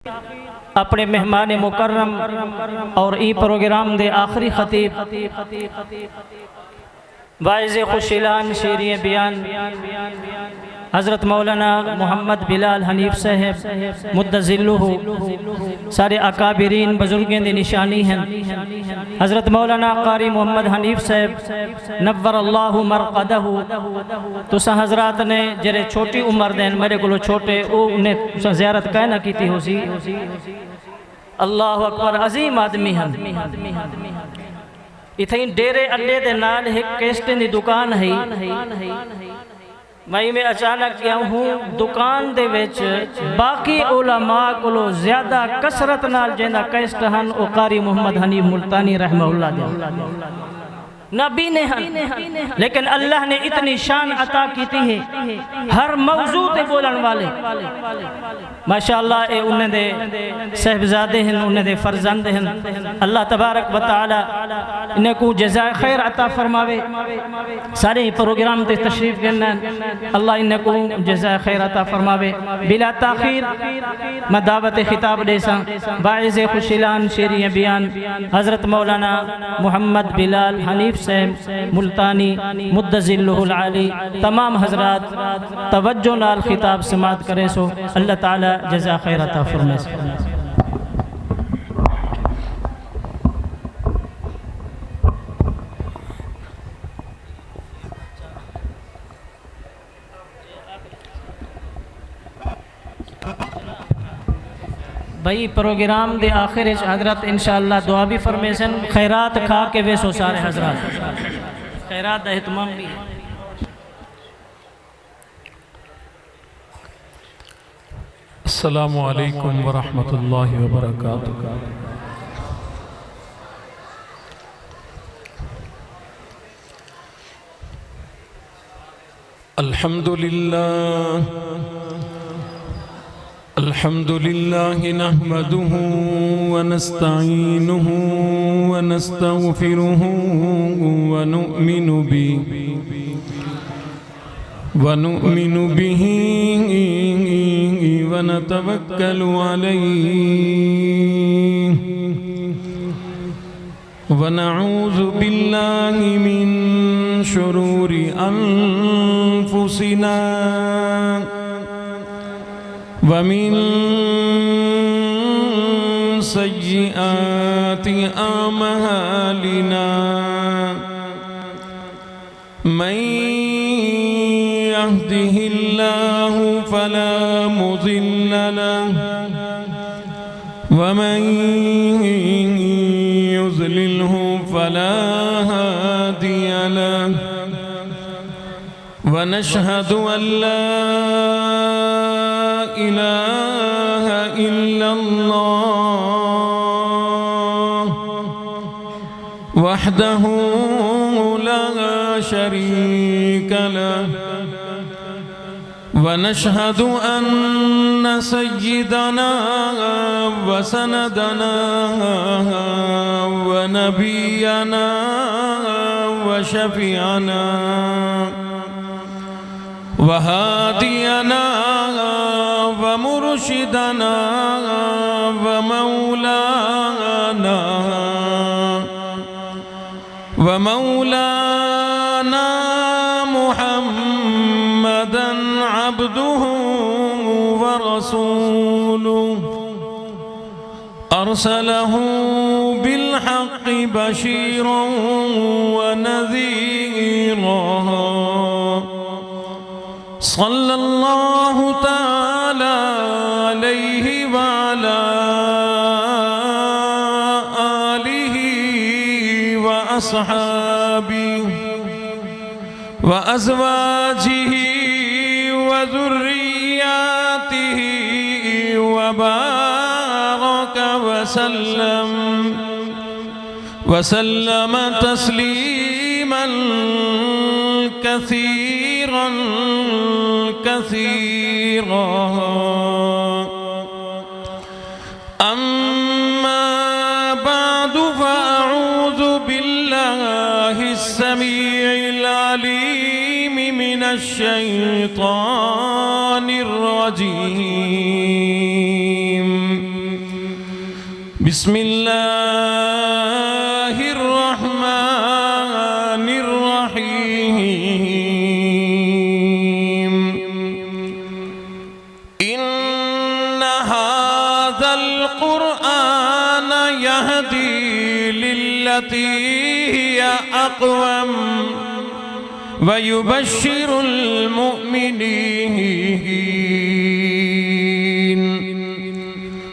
अपने मेहमान मुकर्रम और ई प्रोग्राम दे आखिरी खतीब वाइज़ खुशिलान शेरी बयान हज़रत मौलाना मोहम्मद बिलाल हनीफ साहब मुद्दज़िल्लुहु सारे अकाबिरीन बुजुर्गों की निशानी हैं। हज़रत मौलाना कारी मोहम्मद हनीफ साहब नव्वरल्लाहु मरक़दहु तुसा हज़रात ने जरे छोटी उम्र दें मेरे को छोटे उन्हें ज़ियारत कह ना की हो सी। अल्लाह अकबर अजीम आदमी हैं। इतनी डेरे अड्डे के नाल एक कैस्टे की दुकान है। मैं में अचानक गया हूँ दुकान दे विच बाकी उलमा को ज्यादा कसरत नाल जेंदा कैस्ट हन ओ कारी मोहम्मद हनीफ मुल्तानी रहमहुल्लाह दे नबी ने हन, लेकिन अल्लाह ने इतनी शान अता की है हर मौजू ते बोलन वाले माशाअल्लाह ए उन्हें दे साहिबजादे हैं उन्हें दे फरजंद हैं। अल्लाह तबारक व तआला इन्हें को जज़ाए खैर अता फरमावे। सारे प्रोग्राम ते तशरीफ करना अल्लाह इन्हें को जज़ाए खैर अता फरमावे। बिला ताखीर मैं दावत खिताब देसा बाइज़ खुशिलान शेरी बयान हज़रत मौलाना मोहम्मद बिलाल हनीफ साहब मुल्तानी मुद्दज़िल्लुहुल आली तमाम हजरात तवज्जो नाल खिताब समात करे सो अल्लाह ताला जज़ा खैर अता फरमाए। भाई प्रोग्राम दे आखिर हजरत इंशाअल्लाह दुआ भी फरमेसन खैरात खा के वेसो सारे हजरत खैरात दा इत्माम भी है। अस्सलामु अलैकुम व रहमतुल्लाहि व बरकातुहू। अल्हम्दुलिल्लाह नहमदुहु व नस्तईनुहु व नस्तगफिरुहु व नुमिनु बिही व नतवक्कलु अलैहि व नऊज़ु बिल्लाहि मिन शुरूरि अनफुसिना वमिन सय्यिआति आमालिना मन यहदिहिल्लाहु फला मुज़िल्ल लहु वमन युज़लिल्हु फला हादिय लहु वनशहदु अल्ला इलाहा इल्लल्लाह वहदहु ला शरीक लहु वनशहदु अन्न सय्यिदना व सनदना व नबियना व शफीअना व हादियना व मुर्शिदना व मौलाना मुहम्मदन अब्दुहु व रसूलुहु अरसलहु बिलहक़्क़ि बशीरन व नज़ीरन सल्लल्लाहु तआला अलैहि व अला आलिहि व अस्हाबिहि व अज़वाजिहि व ज़ुर्रिय्यातिहि व बारक व सल्लम तस्लीमन कसीरन कसीरा। अम्मा बादु फ़अऊज़ु बिल्लाहि अस्समीइल अलीम मिनश शैतानिर रजीम। बिस्मिल्लाहिर्रहमानिर्रहीम। इन्न हाज़ल क़ुरआन यहदी लिल्लती हिया अक़वम व युबश्शिरुल मुमिनीन।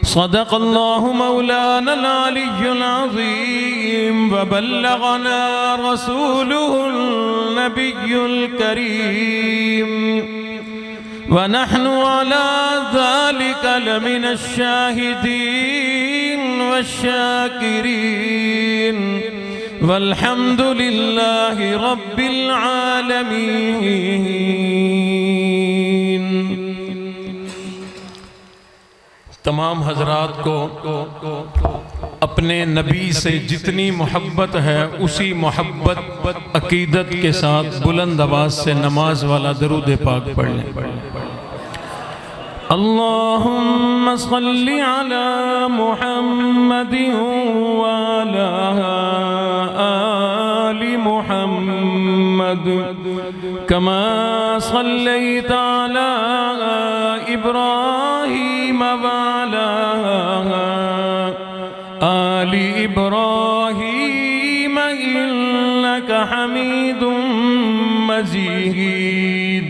सदक़ल्लाहु मौलानल अलिय्युल अज़ीम व बल्लगना रसूलुहुन नबियुल करीम व नहनु अला ज़ालिका लमिनश शाहिदीन वश्शाकिरीन वल्हम्दुलिल्लाहि रब्बिल आलमीन। तमाम हजरात को अपने नबी से जितनी मोहब्बत है उसी मोहब्बत अकीदत के साथ बुलंद आवाज से नमाज वाला दरूद पाक पढ़ लें। अल्लाहुम्मा सल्लि अला मुहम्मदिन व अला आलि मुहम्मद कमा सल्लैता अला इब्राहीम व अला आलि इब्राहीम इन्नका हमीदुम मजीद।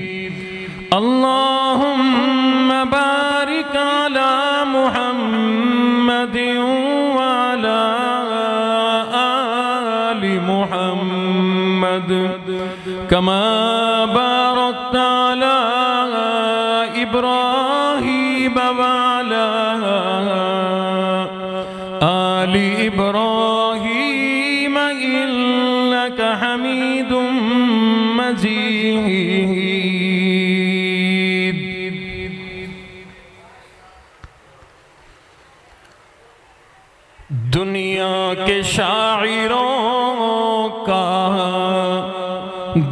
अल्लाहुम्मा बारिक अला मुहम्मदिन व अला आलि मुहम्मद कमा बारकता अला इब्राहीम व अला आलि इब्राहीम इन्नका हमीदुम मजीद। दुनिया के शायरों का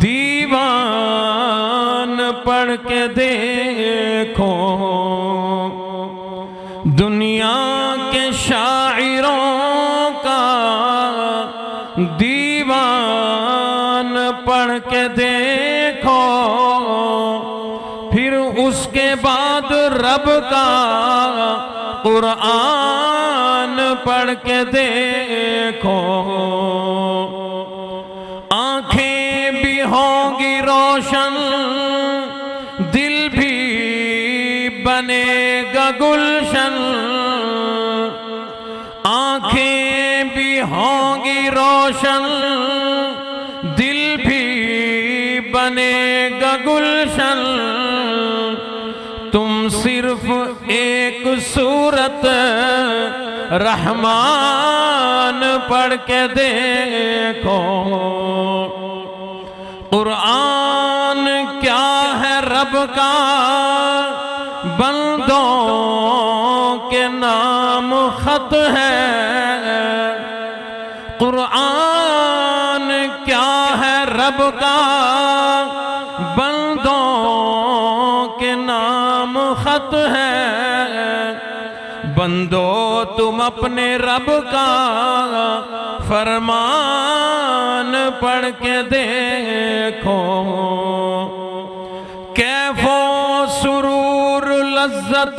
दीवान पढ़ के देखो, दुनिया के शायरों का दीवान पढ़ के देखो, फिर उसके बाद रब का कुरान पढ़ के देखो। आंखें भी होंगी रोशन, दिल भी बनेगा गुलशन। आंखें भी होंगी रोशन, दिल भी बनेगा गुलशन। तुम सिर्फ एक सूरत रहमान पढ़ के देखो। कुरान क्या है रब का, बंदों के नाम खत है। कुरान क्या है रब का, बंदों के नाम खत है। बंदो तुम अपने रब का फरमान पढ़ के देखो। कैफो सुरूर लज्जत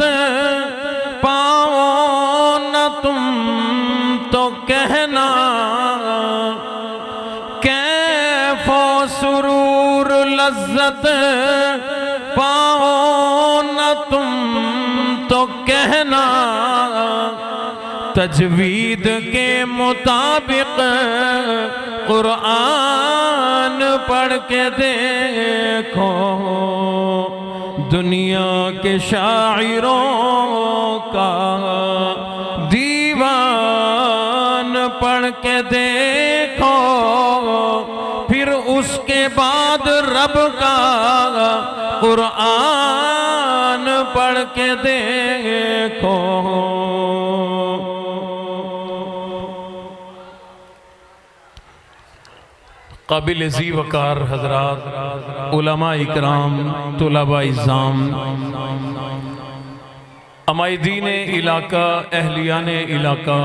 पाओ न तुम तो कहना, कैफो सुरूर लज्जत पाओ न तुम तो कहना। तजवीद के मुताबिक कुरान पढ़ के देखो। दुनिया के शायरों का दीवान पढ़ के देखो, फिर उसके बाद रब का कुरान पढ़ के देखो। काबिल ज़ी वकार हजरात, उलमा इकराम, तुलबा इज़ाम, अमायदीन इलाका, अहलियान इलाका,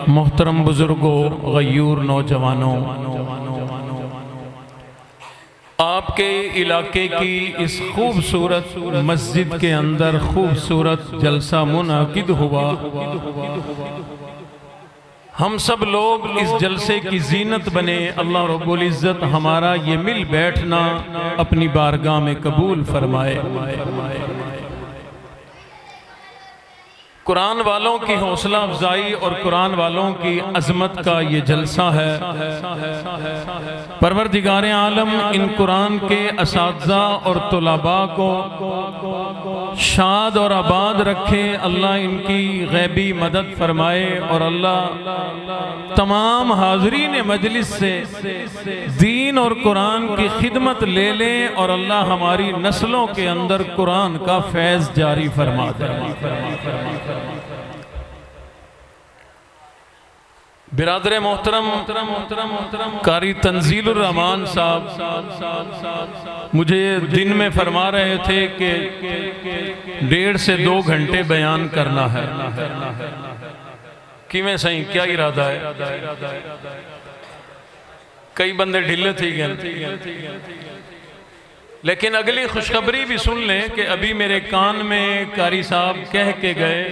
मोहतरम बुजुर्गों, गयूर नौजवानों, आपके इलाके की इस खूबसूरत मस्जिद के अंदर खूबसूरत जलसा मुनाकिद हुआ। हम सब लोग इस जलसे की जीनत बने। अल्लाह रब्बुल इज़्ज़त हमारा ये मिल बैठना अपनी बारगाह में कबूल फरमाए। कुरान वालों की हौसला अफजाई और कुरान वालों की अजमत का ये जलसा है। परवरदिगार आलम इन कुरान के असातिज़ा और तुलबा को शाद और आबाद रखे। अल्लाह इनकी गैबी मदद फरमाए और अल्लाह तमाम हाज़रीन मजलिस से दीन और कुरान की खिदमत ले लें और अल्लाह हमारी नस्लों के अंदर कुरान का फैज़ जारी फरमा दे। बिरादर मोहतरम, कारी तंजीलुर रहमान साहब मुझे दिन में फरमा रहे थे कि 1.5 से 2 घंटे बयान करना है। कि मैं सही क्या इरादा है? कई बंदे ढिले थी गए, लेकिन अगली खुशखबरी भी सुन लें कि अभी मेरे कान में कारी साहब कह के गए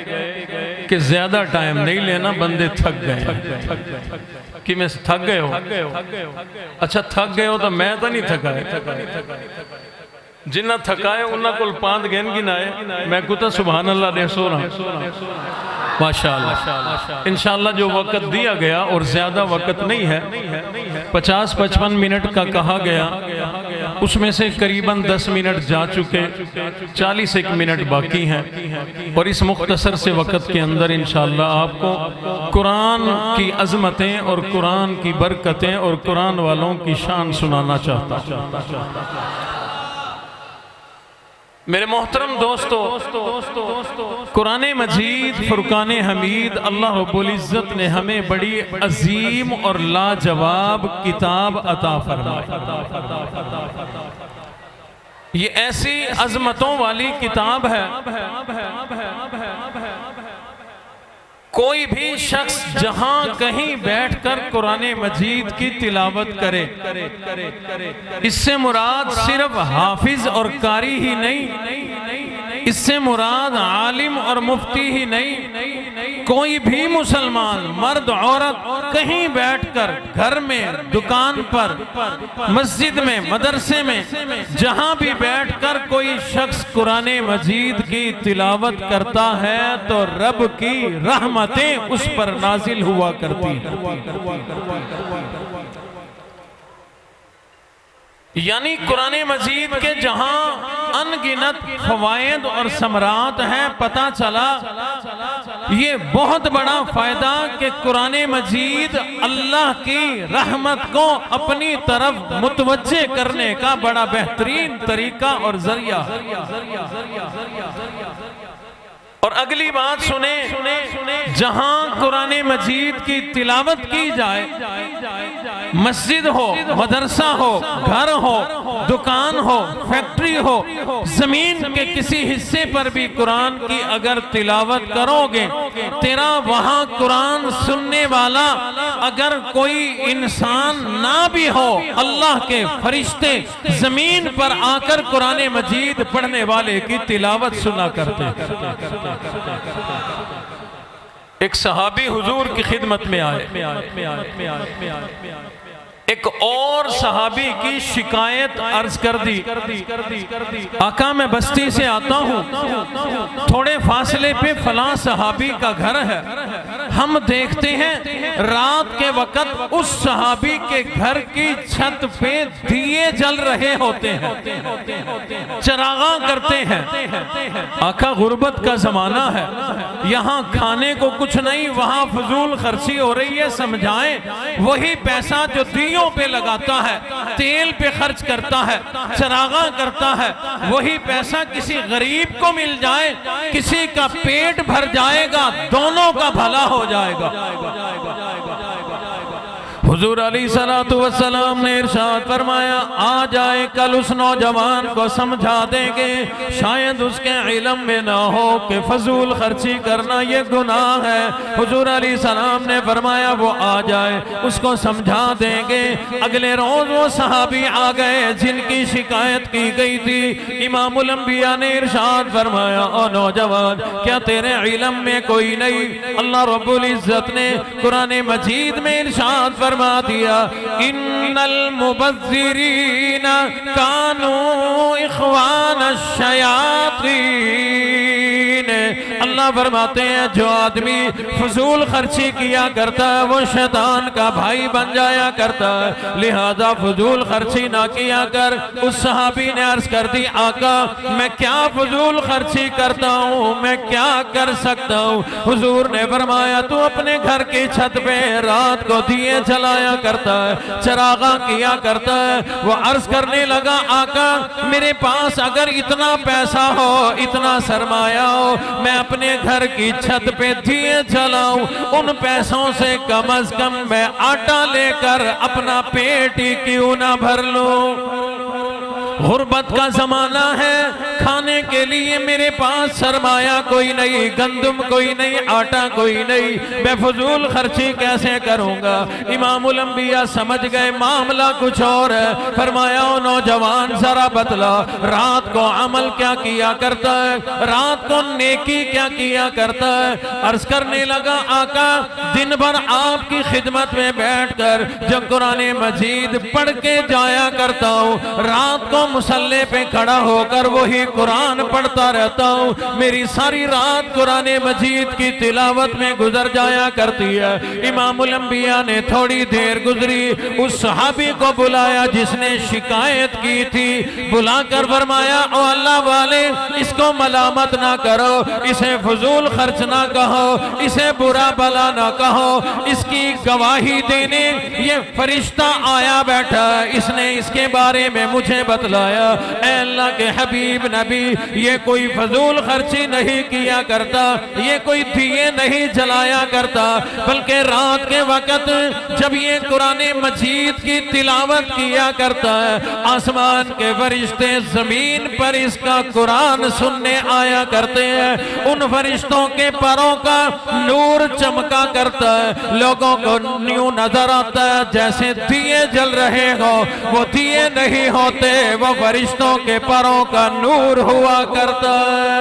कि ज्यादा टाइम नहीं लेना, बंदे थक गए। कि मैं थक गए हो? अच्छा थक गए हो तो मैं तो नहीं थका है। जिन्ना थकाए उन्ना को 5 गेंद गिनाए। मैं कुछ सुभान अल्लाह दे सो रहा माशाअल्लाह। इंशाअल्लाह जो वक़्त दिया गया और ज़्यादा वक़्त नहीं है, 50-55 मिनट का कहा गया, उसमें से करीबन 10 मिनट जा चुके, 41 मिनट बाकी हैं। और इस मुख्तसर से वक़्त के अंदर इंशाअल्लाह आपको कुरान की अज़मतें और कुरान की बरकतें और कुरान वालों की शान सुनाना चाहता हूँ। मेरे मोहतरम दोस्तों, कुरान मजीद फुरकान हमीद अल्लाह रब्बुल इज़्ज़त ने हमें बड़ी अजीम और लाजवाब किताब अता फरमाई। ये ऐसी अजमतों वाली किताब है, कोई भी शख्स जहां कहीं बैठकर कुरान मजीद की तिलावत करे, इससे मुराद सिर्फ हाफिज और कारी ही नहीं, इससे मुराद आलिम और मुफ्ती ही नहीं, कोई भी मुसलमान मर्द औरत कहीं बैठकर घर में, दुकान पर, मस्जिद में, मदरसे में, जहां भी बैठकर कोई शख्स कुरान मजीद की तिलावत करता है तो रब की रहमतें उस पर नाजिल हुआ करती हैं। यानी कुरान मजीद के जहां अनगिनत फवायद और समरात हैं। पता चला ये बहुत बड़ा फायदा कि कुरान मजीद अल्लाह की रहमत को अपनी तरफ मुतवज्जे करने का बड़ा बेहतरीन तरीका और जरिया। और अगली बात सुने, जहां कुरान मजीद की तिलावत की जाए, मस्जिद हो, मदरसा हो, घर हो, दुकान हो, फैक्ट्री हो, जमीन के किसी हिस्से पर भी कुरान की अगर तिलावत करोगे, तेरा वहां कुरान सुनने वाला अगर कोई इंसान ना भी हो, अल्लाह के फरिश्ते जमीन पर आकर कुरान मजीद पढ़ने वाले की तिलावत सुना करते। एक सहाबी हुजूर की खिदमत में आए, एक और सहाबी की शिकायत अर्ज कर दी, आका मैं बस्ती से आता हूँ, थोड़े फासले पे फलां सहाबी का घर है, हम देखते हैं रात के वक्त उस सहाबी के घर की छत पे दिए जल रहे होते हैं, चरागा करते हैं। आका गुर्बत का जमाना है, यहाँ खाने को कुछ नहीं, वहाँ फजूल खर्ची हो रही है, समझाएं। वही पैसा जो दियों पे लगाता है, तेल पे खर्च करता है, चरागा करता है, वही पैसा किसी गरीब को मिल जाए, किसी का पेट भर जाएगा, दोनों का भला हो जाएगा। हुजूर अलैहिस्सलातु वस्सलाम ने इरशाद फरमाया, आ जाए कल उस नौजवान को समझा देंगे, शायद उसके इल्म में ना हो कि फजूल खर्ची करना ये गुनाह है। हुजूर अलैहिस्सलाम ने फरमाया वो आ जाए, उसको समझा देंगे। अगले रोज वो सहाबी आ गए जिनकी शिकायत की गई थी। इमामुल अंबिया ने इरशाद फरमाया, ओ नौजवान, क्या तेरे इल्म में कोई नहीं? अल्लाह रब्बुल इज्जत ने कुरान मजीद में इरशाद फरमा दिया, इन्नल मुबज्जिरीन कानू इख्वान अश-शयातीन। अल्लाह फरमाते हैं जो आदमी फजूल खर्ची किया करता है वो शैतान का भाई बन जाया करता है, लिहाजा फजूल खर्ची ना किया कर। उस सहाबी ने अर्ज कर दी, आका मैं क्या फजूल खर्ची करता हूँ, मैं क्या कर सकता हूँ? हुजूर ने फरमाया, तू अपने घर की छत पे रात को दिए जलाया करता है, चरागा किया करता है। वो अर्ज करने लगा, आका मेरे पास अगर इतना पैसा हो, इतना सरमाया हो, मैं अपने घर की छत पे दिए जलाऊं, उन पैसों से कम अज कम मैं आटा लेकर अपना पेट ही क्यों ना भर लूं। गुर्बत का जमाना है, खाने के लिए मेरे पास सरमाया कोई नहीं, गंदुम कोई नहीं, आटा कोई नहीं, मैं फजूल खर्ची कैसे करूंगा? इमामुल अंबिया समझ गए मामला कुछ और है। फरमाया, ओ नौजवान जरा बतला, रात को अमल क्या किया करता है, रात को नेकी क्या किया करता है? अर्ज करने लगा, आका दिन भर आपकी खिदमत में बैठकर जो कुरान मजीद पढ़ के जाया करता हूँ, रात को मुसल्ले पे खड़ा होकर वही कुरान पढ़ता रहता हूँ। मेरी सारी रात कुरान मजीद की तिलावत में गुजर जाया करती है। इमामुल अंबिया ने थोड़ी देर गुजरी उस सहाबी को बुलाया जिसने शिकायत की थी, बुलाकर फरमाया, ओ अल्लाह वाले, इसको मलामत ना करो, इसे फजूल खर्च ना कहो, इसे बुरा भला ना कहो, इसकी गवाही देने ये फरिश्ता आया बैठा, इसने इसके बारे में मुझे बतलाया। ऐ अल्लाह के हबीब नबी, ये कोई फजूल खर्ची नहीं किया करता, ये कोई दिए नहीं जलाया करता, बल्कि रात के वक्त जब ये कुरान मजीद की तिलावत किया करता है, आसमान के फरिश्ते जमीन पर इसका कुरान सुनने आया करते हैं। उन फरिश्तों के पैरों का नूर चमका करता है, लोगों को न्यू नजर आता है जैसे दिए जल रहे हो, वो दिए नहीं होते, वो फरिश्तों के पैरों का नूर हुआ करता है।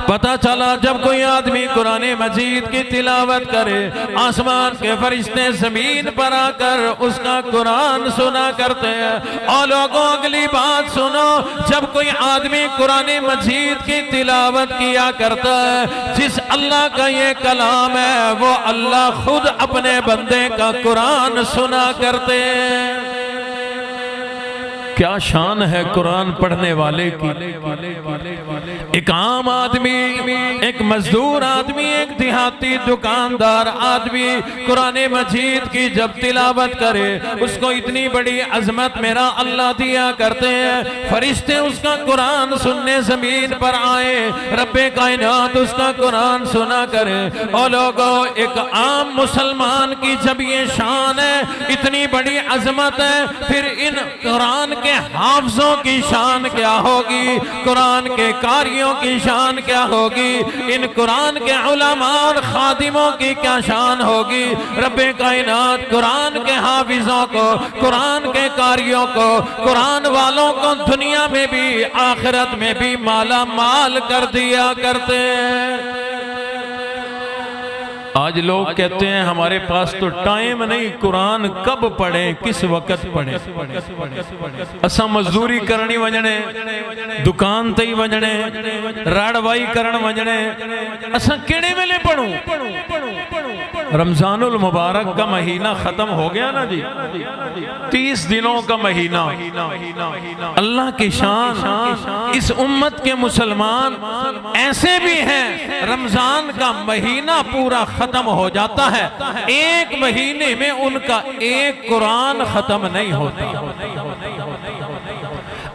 पता चला जब कोई आदमी कुरान मजीद की तिलावत करे, आसमान के फरिश्ते जमीन पर आकर उसका कुरान सुना करते हैं। और लोगों अगली बात सुनो, जब कोई आदमी कुरान मजीद की तिलावत किया करता है, जिस अल्लाह का ये कलाम है वो अल्लाह खुद अपने बंदे का कुरान सुना करते हैं। क्या शान है कुरान पढ़ने वाले की। एक आम आदमी, एक मजदूर आदमी, एक देहाती दुकानदार आदमी कुरान मजीद की जब तिलावत करे, उसको इतनी बड़ी अजमत मेरा अल्लाह दिया करते हैं। फरिश्ते उसका कुरान सुनने जमीन पर आए, रब्बे कायनात उसका कुरान सुना करे। और लोगों, एक आम मुसलमान की जब ये शान है, इतनी बड़ी अजमत है, फिर इन कुरान के हाफिजों की शान क्या होगी, कुरान के कारियों की शान क्या होगी, इन कुरान के उलमा और खादिमों की क्या शान होगी। रब्बे कायनात कुरान के हाफिजों को, कुरान के कारियों को, कुरान वालों को दुनिया में भी आखिरत में भी माला माल कर दिया करते हैं। आज लोग कहते हैं हमारे पास तो टाइम नहीं, कुरान कब पढ़े, किस वक्त पढ़े। असा मजदूरी करनी वजने, दुकान ते ही वजने, राड़वाई करण वजने, असा केड़े वेले पढ़ूं। रमजानुल मुबारक का महीना खत्म हो गया ना जी, 30 दिनों का महीना। अल्लाह की शान, इस उम्मत के मुसलमान ऐसे भी हैं, रमजान का महीना पूरा खत्म हो जाता है, एक महीने में उनका एक कुरान खत्म नहीं होता।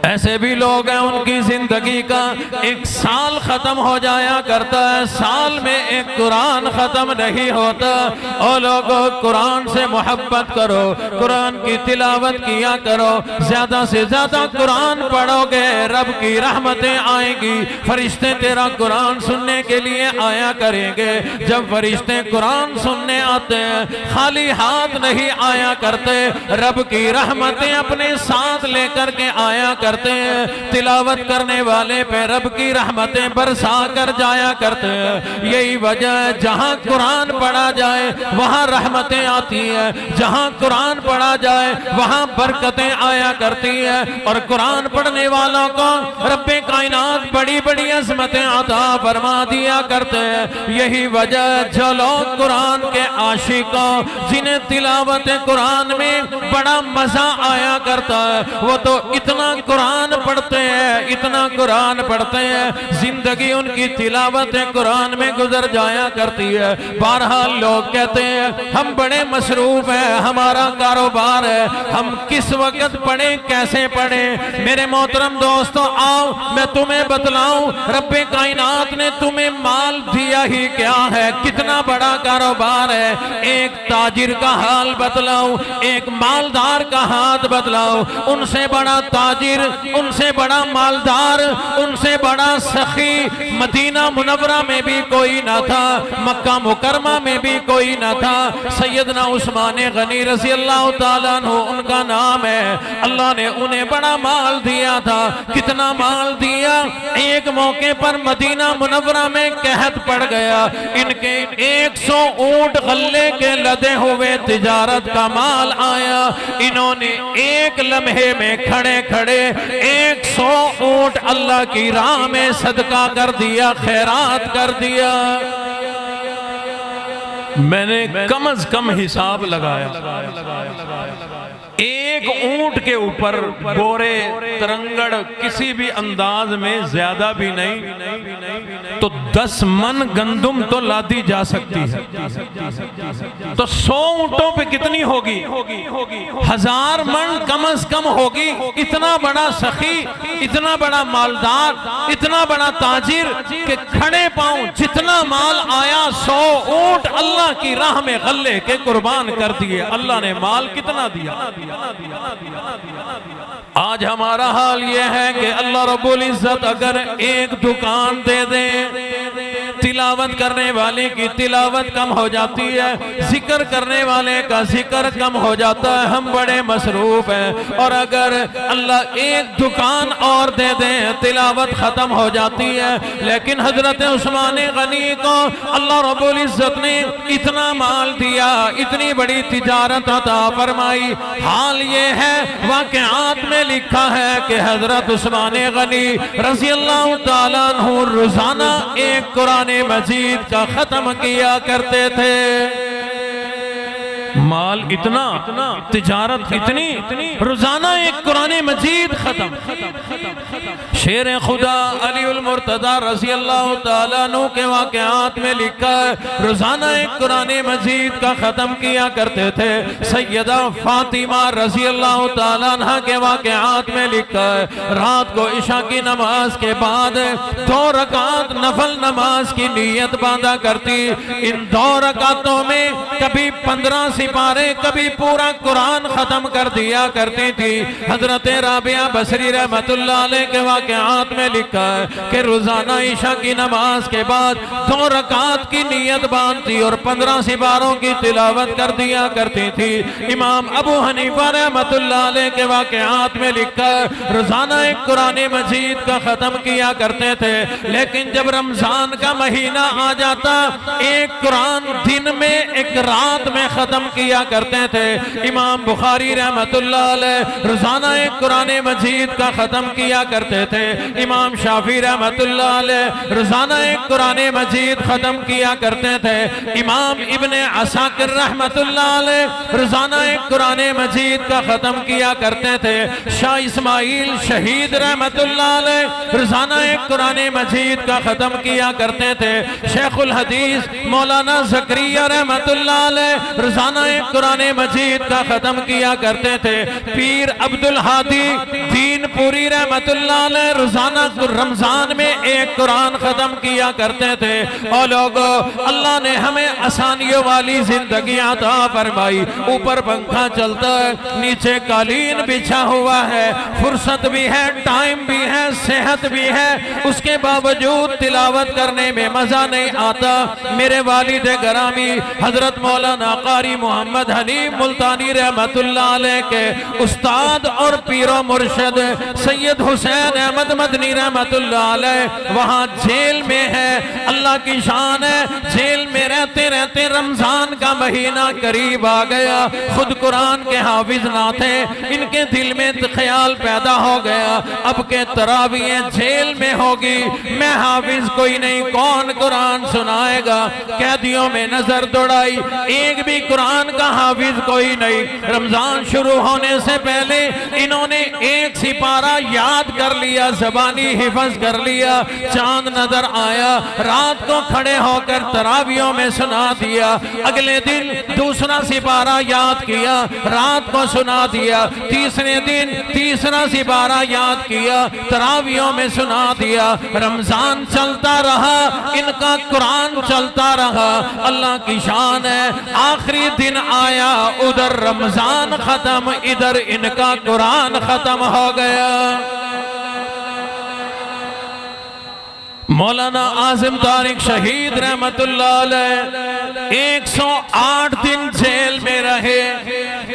ऐसे भी लोग हैं उनकी जिंदगी का एक साल खत्म हो जाया करता है, साल में एक कुरान खत्म नहीं होता। और लोगों, कुरान से मोहब्बत करो, कुरान की तिलावत किया करो, ज्यादा से ज्यादा कुरान पढ़ोगे रब की रहमतें आएंगी। फरिश्ते तेरा कुरान सुनने के लिए आया करेंगे। जब फरिश्ते कुरान सुनने आते हैं खाली हाथ नहीं आया करते, रब की रहमतें अपने साथ लेकर के आया करते हैं। तिलावत करने वाले पे रब की रहमतें बरसा कर जाया करते हैं। यही वजह है जहां कुरान पढ़ा जाए वहां रहमतें आती हैं, जहां कुरान पढ़ा जाए वहां बरकतें आया करती हैं। और कुरान पढ़ने वालों को रब्बे कायनात बड़ी बड़ी अज़मतें अता फरमा दिया करते हैं। यही वजह जो लोग कुरान के आशिकों, जिन्हें तिलावत कुरान में बड़ा मजा आया करता है, वो तो इतना कुरान पढ़ते हैं, इतना कुरान पढ़ते हैं, जिंदगी उनकी तिलावत कुरान में गुजर जाया करती है। बहरहाल लोग कहते हैं हम बड़े मसरूफ हैं, हमारा कारोबार है, हम किस वक्त पढ़े कैसे पढ़े। मेरे मोहतरम दोस्तों, आओ मैं तुम्हें बतलाऊं, रब्बे कायनात ने तुम्हें माल दिया ही क्या है, कितना बड़ा कारोबार है। एक ताजिर का हाल बतलाऊं, एक मालदार का हाथ बतलाऊं। उनसे बड़ा ताजिर, उनसे बड़ा मालदार, उनसे बड़ा सखी मदीना मुनव्वरा में भी कोई ना था, मक्का मुकरमा में भी कोई ना था। सैयदना उस्मान गनी रज़ी अल्लाह ताला अन्हु उनका नाम है। अल्लाह ने उन्हें बड़ा माल दिया था। कितना माल दिया, एक मौके पर मदीना मुनव्वरा में कहत पड़ गया, इनके 100 ऊंट गल्ले के लदे हुए तिजारत का माल आया। इन्होंने एक लम्हे में खड़े खड़े 100 ऊंट अल्लाह की राह में सदका कर दिया, खैरात कर दिया। मैंने कम से कम हिसाब लगाया, एक ऊंट के ऊपर बोरे तरंगड़ किसी भी अंदाज में ज्यादा भी नहीं तो 10 मन गंदुम तो लादी जा सकती है। तो 100 ऊंटों पे कितनी होगी? 1000 मन कम से कम होगी। इतना बड़ा सखी, इतना बड़ा मालदार, इतना बड़ा ताजिर के खड़े पांव जितना माल आया 100 ऊंट अल्लाह की राह में गल्ले के कुर्बान कर दिए। अल्लाह ने माल कितना दिया। आज हमारा हाल यह है कि अल्लाह रब्बुल इज्जत अगर एक दुकान दे दे, तिलावत करने वाले की तिलावत कम हो जाती है, जिक्र करने वाले का जिक्र कम हो जाता है, हम बड़े मसरूफ हैं। और अगर अल्लाह एक दुकान और दे दे, तिलावत खत्म हो जाती है। लेकिन हजरत उस्मान गनी को अल्लाह रब्बुल इज्जत ने इतना माल दिया, इतनी बड़ी तिजारत अता फरमाई। हाल ये है, वाक़यात में लिखा है कि हजरत उस्मान गनी रज़ी अल्लाह ताला अन्हु रोजाना एक कुरान मजीद का खत्म किया करते थे। माल इतना, तिजारत इतनी, रोजाना एक कुरान मजीद खत्म। शेर खुदा अली उल मुर्तदा रज़ी अल्लाह ताला अन्हु के वाक़यात में लिखा है, रोजाना एक कुरान मजीद का खत्म किया करते थे। सैयदा फातिमा रज़ी अल्लाह ताला अन्हा के वाक़यात में लिखा है, रात को इशा की नमाज के बाद 2 रकात नफल नमाज की नीयत बांधा करती। इन 2 रकातों में कभी 15 सिपारे, कभी पूरा कुरान खत्म कर दिया करती थी। हजरत राबिया बसरी रहमतुल्लाह अलैह के वाक़यात में लिखा है कि रोजाना ईशा की नमाज के बाद 2 रकात की नीयत बांधती और 15 सिपारों की तिलावत कर दिया करती थी। इमाम अबू हनीफा रहमतुल्लाह अलैह के वाक़यात में लिखा है, रोजाना एक कुरान मजीद का खत्म किया करते थे। लेकिन जब रमजान का महीना आ जाता, एक कुरान दिन में, एक रात में खत्म किया करते थे। इमाम बुखारी रहमतुल्लाह अलैह रोजाना एक कुरान मजीद का खत्म किया करते थे। इमाम शाफी रहमतुल्लाह अलैह रोजाना एक कुरान मजीद खत्म किया करते थे। इमाम इब्ने असाकिर रहमतुल्लाह अलैह रोजाना एक कुरान मजीद का खत्म किया करते थे। शाह इस्माइल शहीद रहमतुल्लाह अलैह रोजाना एक कुरान मजीद का खत्म किया करते थे। शेखुल हदीस मौलाना ज़करिया रहमतुल्लाह अलैह रोजाना रोजाना एक कुरान मजीद का खत्म किया करते थे। पीर अब्दुल हादी दीनपुरी रहमतुल्लाह अलैह रोजाना रमजान में एक कुरान खत्म किया करते थे। और लोगों, अल्लाह ने हमें आसानियों वाली जिंदगी अता फरमाई। ऊपर पंखा चलता है, नीचे कालीन बिछा हुआ है, फुर्सत भी है, टाइम भी है, सेहत भी है, उसके बावजूद तिलावत करने में मजा नहीं आता। मेरे वालिद गरामी हजरत मौलाना कारी मोहम्मद हनीफ मुल्तानी रहमतुल्लाह अलैह के उस्ताद और पीरो मुर्शद सैयद हुसैन अहमद मदनी रहमतुल्लाह अलैह वहाँ जेल में है। अल्लाह की शान है, जेल में रहते रहते रमजान का महीना करीब आ गया। खुद कुरान के हाफिज ना थे, इनके दिल में ख्याल पैदा हो गया अब के तरावीह जेल में होगी, मैं हाफिज कोई नहीं, कौन कुरान सुनाएगा। कैदियों में नजर दौड़ाई, एक भी कुरान का हाफिज कोई नहीं। रमजान शुरू होने से पहले इन्होंने एक सिपारा याद कर लिया, ज़बानी हिफज कर लिया। चांद नजर आया, रात को खड़े होकर तरावियों में सुना दिया। अगले दिन दूसरा सिपारा याद किया, रात को सुना दिया। तीसरे दिन तीसरा सिपारा याद किया, तरावियों में सुना दिया। रमजान चलता रहा, इनका कुरान चलता रहा। अल्लाह की शान है, आखिरी दिन आया, उधर रमजान खत्म, इधर इनका कुरान खत्म हो गया। मौलाना आज़िम तारिक शहीद रहमतुल्लाह अलैह 108 दिन जेल में रहे।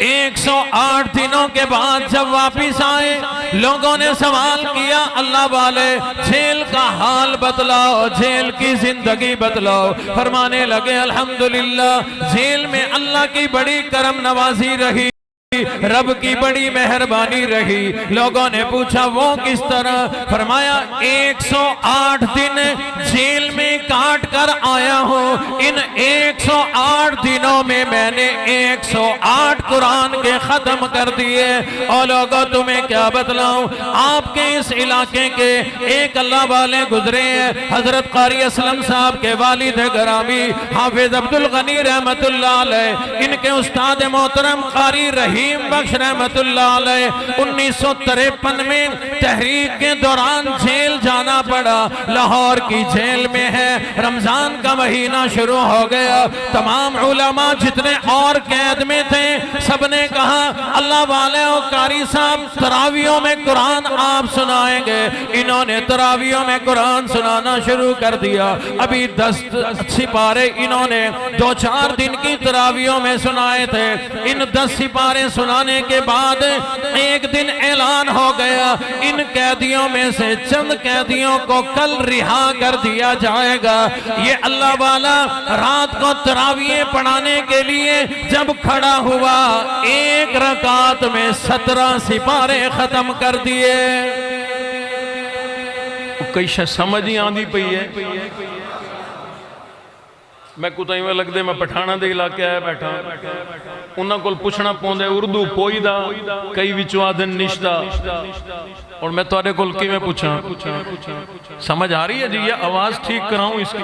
108 दिनों के बाद जब वापिस आए, लोगों ने सवाल किया, अल्लाह वाले जेल का हाल बतलाओ, जेल की जिंदगी बतलाओ। फरमाने लगे, अल्हम्दुलिल्लाह जेल में अल्लाह की बड़ी करम नवाजी रही, रब की बड़ी मेहरबानी रही। लोगों ने पूछा वो किस तरह? फरमाया 108 दिन जेल में काट कर आया हूँ। इन 108 दिनों में मैंने 108 कुरान के खत्म कर दिए। और लोगों, तुम्हें क्या बतलाऊं, आपके इस इलाके के एक अल्लाह वाले गुजरे हैं, हजरत कारी असलम साहब के वालिद ग्रामी हाफिज अब्दुल गनी रहमतुल्लाह अलैह, इनके उस्ताद मोहतरम कारी रहीम बख्श रहमतुल्लाह अलैह 1953 में तहरीक के दौरान जेल जाना पड़ा, लाहौर की जेल में है। रमजान का महीना शुरू हो गया, तमाम उलमा जितने और कैद में थे सबने कहा, अल्लाह वाले और कारी साहब तरावियों में कुरान आप सुनाएंगे। इन्होंने तरावियों में कुरान सुनाना शुरू कर दिया। अभी 10 सिपारे इन्होंने 2-4 दिन की तरावियों में सुनाए थे। इन 10 सिपारे सुनाने के बाद एक दिन ऐलान हो गया, इन कैदियों में से चंद कैदियों को कल रिहा कर दिया जाएगा। ये अल्लाह वाला रात को तरावियां पढ़ाने के लिए जब खड़ा हुआ, एक रकात में 17 सिपारे खत्म कर दिए। कई समझ ही आंदी पई है। मैं कुताई में लगते मैं पठाना के इलाके आया बैठा, उन्होंने को पूछना पौंदा उर्दू पोई दा, कई विचों आदन निशदा, और मैं तुहाडे कोल किवें पूछां? समझ आ रही है जी? ये आवाज ठीक कराऊं इसकी?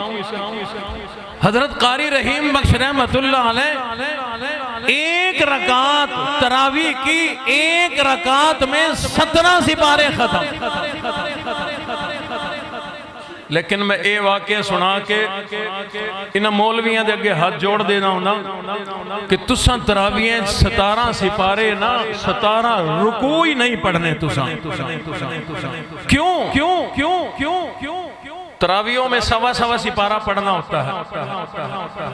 हजरत कारी रहीम बख्श रहमतुल्लाह अलैह एक रकात तरावी की, एक रकात में 17 सिपारे खत्म। लेकिन मैं ये वाकया सुना के इन मौलवियों के अगे हाथ जोड़ देना होना कि तुसा तरावियां 17 सिपारे ना 17 रुकू ही नहीं पढ़ने तुसा। क्यों क्यों क्यों क्यों क्यों तरावियों में 1.25 सिपारा पढ़ना होता है,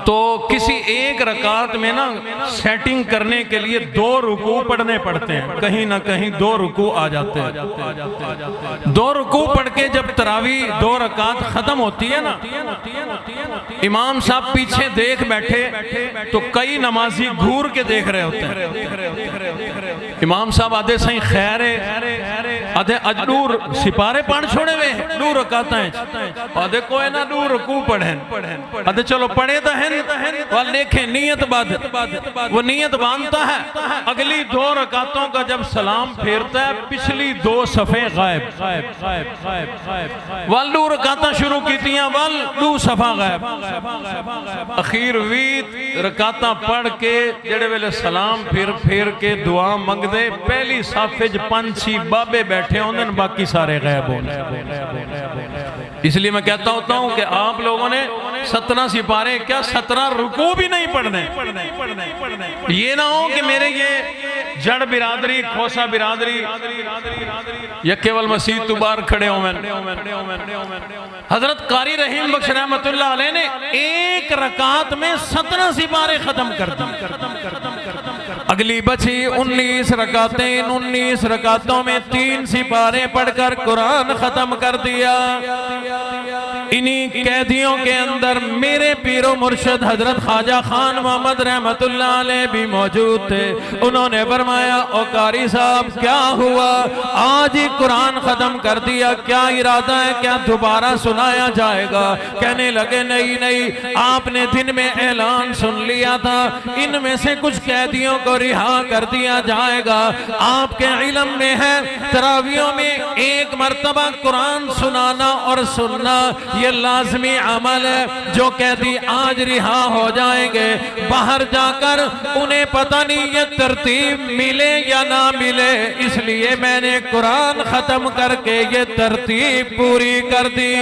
तो किसी एक रकात में ना सेटिंग करने के लिए 2 रुकू पढ़ने पड़ते हैं। कहीं ना कहीं 2 रुकू आ जाते हैं। 2 रुकू पढ़ के जब तरावी 2 रकात खत्म होती है ना, इमाम साहब पीछे देख बैठे तो कई नमाजी घूर के देख रहे होते हैं। इमाम साहब आधे सही खैर आधे अजूर सिपारे पढ़ छोड़े वे 2 रकात और देखो है ना दू रुकू पढ़ें अरे चलो पढ़े तो हैं और देखें नीयत बात वो नीयत बांधता है अगली 2 रकातों का जब सलाम फेरता है पिछली 2 सफ़े गायब वाल 2 रकातां शुरू कीतियां वाल 2 सफ़ा गायब अखीर 20 रकातां पढ़ के जेड़े वेले सलाम फेर के दुआ मंगदे पहली साफे 5-6 बाबे बैठे होंगे बाकी सारे गायब होने। इसलिए मैं कहता होता हूं कि आप लोगों ने 17 सिपारे क्या 17 रुकू भी नहीं पढ़ने। ये ना हो कि मेरे ये जड़ बिरादरी खोसा बिरादरी या केवल मसीह तुबार खड़े हो। हजरत कारी रहीम बख्श रहमतुल्लाह अलैह ने 1 रकात में 17 सिपारे खत्म कर दिए। अगली बची 19 रकातें, 19 रकातों में 3 सिपारे पढ़कर कुरान खत्म कर दिया। इन्हीं कैदियों के अंदर मेरे पीरो मुर्शद हजरत ख्वाजा खान मोहम्मद रहमतुल्लाह अलैह भी मौजूद थे। उन्होंने फरमाया ओ कारी साहब क्या हुआ, आज ही कुरान खत्म कर दिया, क्या इरादा है, क्या दोबारा सुनाया जाएगा? कहने लगे नहीं नहीं, आपने दिन में ऐलान सुन लिया था, इनमें से कुछ कैदियों को रिहा कर दिया जाएगा। आपके इल्म में है तरावियों में 1 मर्तबा कुरान सुनाना और सुनना ये लाजमी अमल है। जो कैदी आज रिहा हो जाएंगे, बाहर जाकर उन्हें पता नहीं ये तरतीब मिले या ना मिले, इसलिए मैंने कुरान खत्म करके ये तरतीब पूरी कर दी।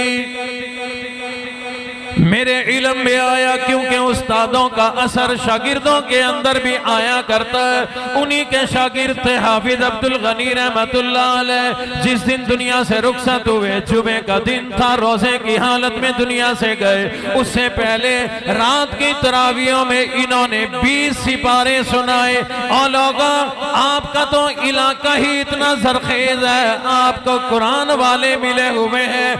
मेरे इल्म में आया क्योंकि उस्तादों का असर शागिर्दों के अंदर भी आया करता है। उन्हीं के शागिर्द थे हाफिज अब्दुल गनी रहमतुल्लाह अलैह। जिस दिन दुनिया से रुखसत हुए, जुमे का दिन था, रोजे की हालत में दुनिया से गए, उससे पहले रात की तरावियों में इन्होंने 20 सिपारे सुनाए। और लोगों, आपका तो इलाका ही इतना जरखेज है, आपको कुरान वाले मिले हुए हैं,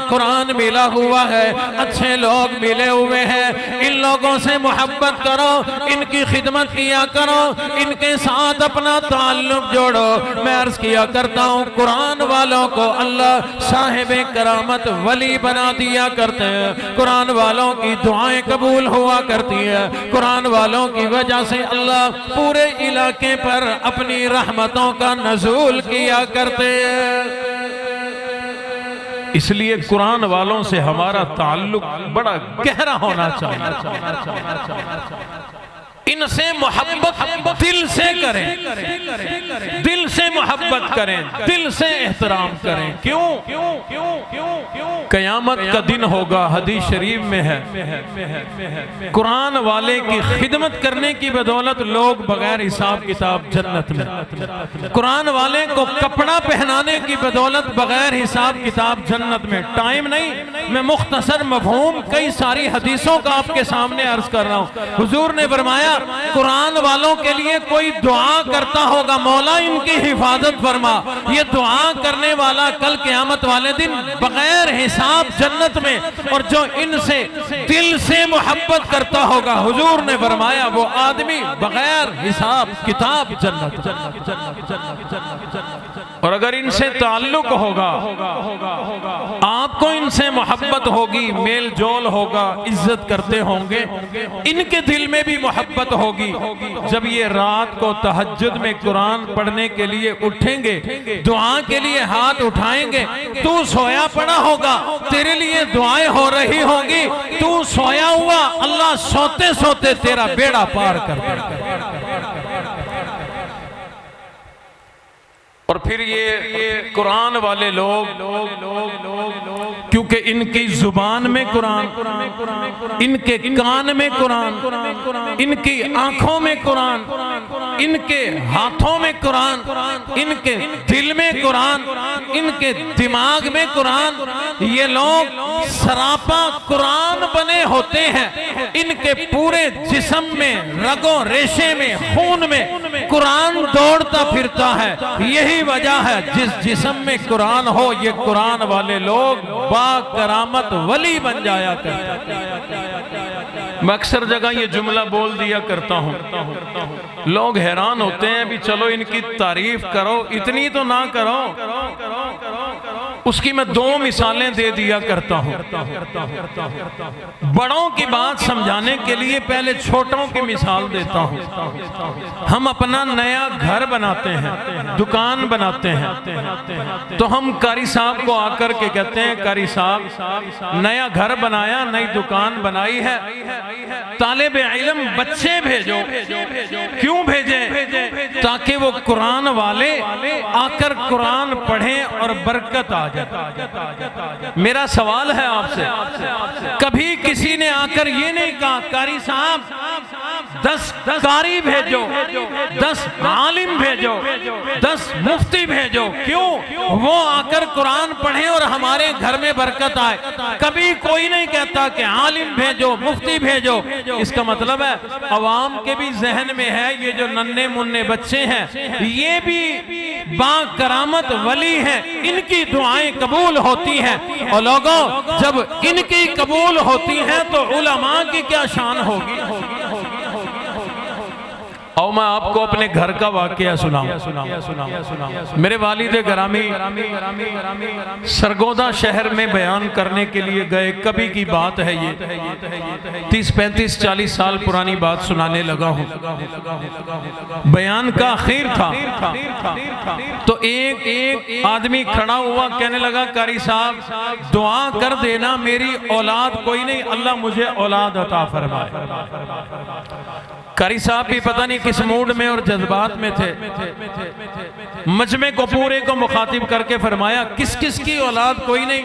कुरान मिला हुआ है, अच्छे लोग मिले हुए हैं। इन लोगों से मोहब्बत करो, इनकी खिदमत किया करो, इनके साथ अपना ताल्लुक जोड़ो। मैं अर्ज किया करता हूँ, कुरान वालों को अल्लाह साहिब करामत वली बना दिया करते हैं। कुरान वालों की दुआएं कबूल हुआ करती है। कुरान वालों की वजह से अल्लाह पूरे इलाके पर अपनी रहमतों का नज़ूल किया करते हैं। इसलिए कुरान वालों से हमारा ताल्लुक बड़ा गहरा होना चाहिए। इनसे मोहब्बत दिल से करें, दिल से मोहब्बत करें, दिल से एहतराम करें। क्यों? कयामत का दिन होगा, हदीस शरीफ में है, कुरान वाले की खिदमत करने की बदौलत लोग बगैर हिसाब किताब जन्नत में, कुरान वाले को कपड़ा पहनाने की बदौलत बगैर हिसाब किताब जन्नत में। टाइम नहीं, मैं मुख्तसर मफहूम कई सारी हदीसों का आपके सामने अर्ज कर रहा हूँ। हुजूर ने फरमाया, कुरान वालों के लिए कोई दुआ करता होगा, मौला इनकी हिफाजत फरमा। ये दुआ करने वाला कल क़यामत वाले दिन बगैर हिसाब जन्नत में, और जो इनसे दिल से मोहब्बत करता होगा, हुजूर ने फरमाया वो आदमी बगैर हिसाब किताब जन्नत। और अगर इनसे ताल्लुक होगा, आपको इनसे मोहब्बत होगी, मेल जोल होगा, इज्जत करते होंगे, इनके दिल में भी मोहब्बत होगी। जब ये रात को तहज्जुद में कुरान पढ़ने के लिए उठेंगे, दुआ के लिए हाथ उठाएंगे, तू सोया पड़ा होगा, तेरे लिए दुआएं हो रही होंगी, तू सोया हुआ, अल्लाह सोते सोते तेरा बेड़ा पार कर देगा। और फिर ये कुरान वाले लोग क्योंकि इनकी जुबान में कुरान, इनके कान में कुरान, इनकी आंखों में कुरान, इनके हाथों में कुरान, इनके दिल में कुरान, इनके दिमाग में कुरान, ये लोग सरापा कुरान बने होते हैं। इनके पूरे जिस्म में, रगों रेशे में, खून में कुरान दौड़ता फिरता है। यही वजह है, जिस जिस्म में कुरान हो, ये कुरान वाले लोग बाकरामत वली बन जाया करते। मैं अक्सर जगह ये जुमला बोल दिया करता हूँ, लोग हैरान होते हैं भी चलो इनकी तारीफ करो, इतनी तो ना करो। उसकी मैं दो मिसालें दे दिया करता हूं। बड़ों की बात समझाने के लिए पहले छोटों की मिसाल देता हूं। हम अपना नया घर बनाते हैं, दुकान बनाते हैं, तो हम कारी साहब को आकर के कहते हैं, कारी साहब नया घर बनाया, नई दुकान बनाई है, तालिब इल्म बच्चे भेजो। क्यों भेजें? ताकि वो कुरान वाले आकर कुरान पढ़ें और बरकत आ जाए। मेरा सवाल है आपसे, कभी किसी ने आकर ये नहीं कहा कारी साहब 10 कारी भेजो, 10 आलिम भेजो, 10 मुफ्ती भेजो? क्यों? वो आकर कुरान पढ़े और हमारे घर में बरकत आए। कभी कोई नहीं कहता कि आलिम भेजो, मुफ्ती भेजो। इसका मतलब है अवाम के भी जहन में है ये जो नन्हे मुन्ने बच्चे हैं ये भी बाकरामत वली हैं, इनकी दुआएं कबूल होती हैं। और लोगों, जब इनकी कबूल होती हैं तो उलमा की क्या शान होगी। और मैं आपको अपने घर का वाकया सुनाऊं। मेरे वालिद ग्रामी सरगोदा शहर में बयान करने के लिए गए। कभी की बात है ये, 30, 35, 40 साल पुरानी बात सुनाने लगा हूँ। बयान का आखिर था तो एक आदमी खड़ा हुआ, कहने लगा कारी साहब दुआ कर देना, मेरी औलाद कोई नहीं, अल्लाह मुझे औलाद अता फरमाए। कारी साहब भी पता नहीं किस मूड में और जज्बात में थे। मजमे को पूरे को मुखातिब करके फरमाया, किस किस की औलाद कोई नहीं,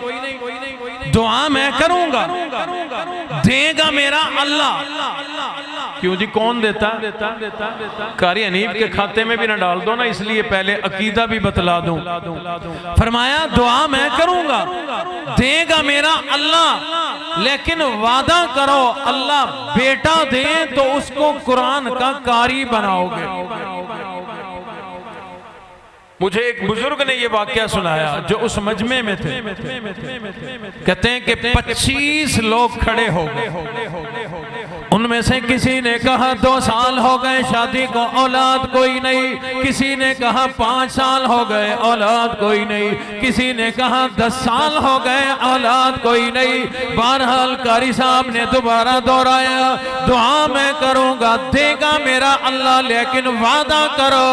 दुआ मैं करूंगा, देगा मेरा अल्लाह। क्यों जी, कौन देता? कारी हनीफ के खाते में भी ना डाल दो ना, इसलिए पहले अकीदा भी बतला दूं। फरमाया दुआ मैं करूंगा, देगा मेरा अल्लाह, लेकिन वादा करो अल्लाह बेटा दे तो उसको कुरान का कारी बनाओगे। मुझे एक बुजुर्ग ने ये वाकया सुनाया जो उस मजमे में थे। कहते हैं कि 25 लोग खड़े हो गए। उनमें से किसी ने कहा 2 साल हो गए शादी को, औलाद कोई नहीं। किसी ने कहा 5 साल हो गए, औलाद कोई नहीं। किसी ने कहा 10 साल हो गए, औलाद कोई नहीं। बहरहाल कारी साहब ने दोबारा दोहराया, दुआ मैं करूंगा, देगा मेरा अल्लाह, लेकिन वादा करो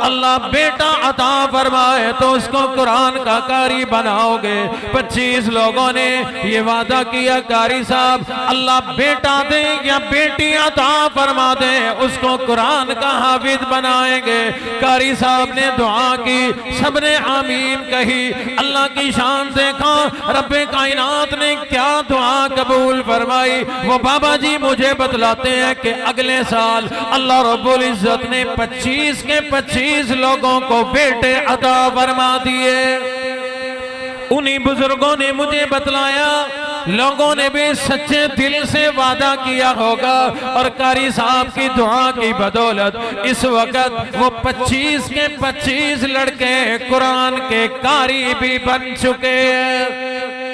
अल्लाह बेटा अता फरमाए तो उसको कुरान का कारी बनाओगे। 25 लोगों ने ये वादा किया, कारी साहब अल्लाह बेटा दे या बेटी अता फरमा दे, उसको कुरान का हाफिज बनाएंगे। कारी साहब ने दुआ की, सबने आमीन कही। अल्लाह की शान देखा, रब्बे कायनात ने क्या दुआ कबूल फरमाई। वो बाबा जी मुझे बतलाते हैं कि अगले साल अल्लाह रब्बुल इज्जत ने 25 के 25 लोगों को बेटे अता फरमा दिए। उन्हीं बुजुर्गों ने मुझे बतलाया, लोगों ने भी सच्चे दिल से वादा किया होगा और कारी साहब की दुआ की बदौलत इस वक्त वो 25 के 25 लड़के कुरान के कारी भी बन चुके हैं।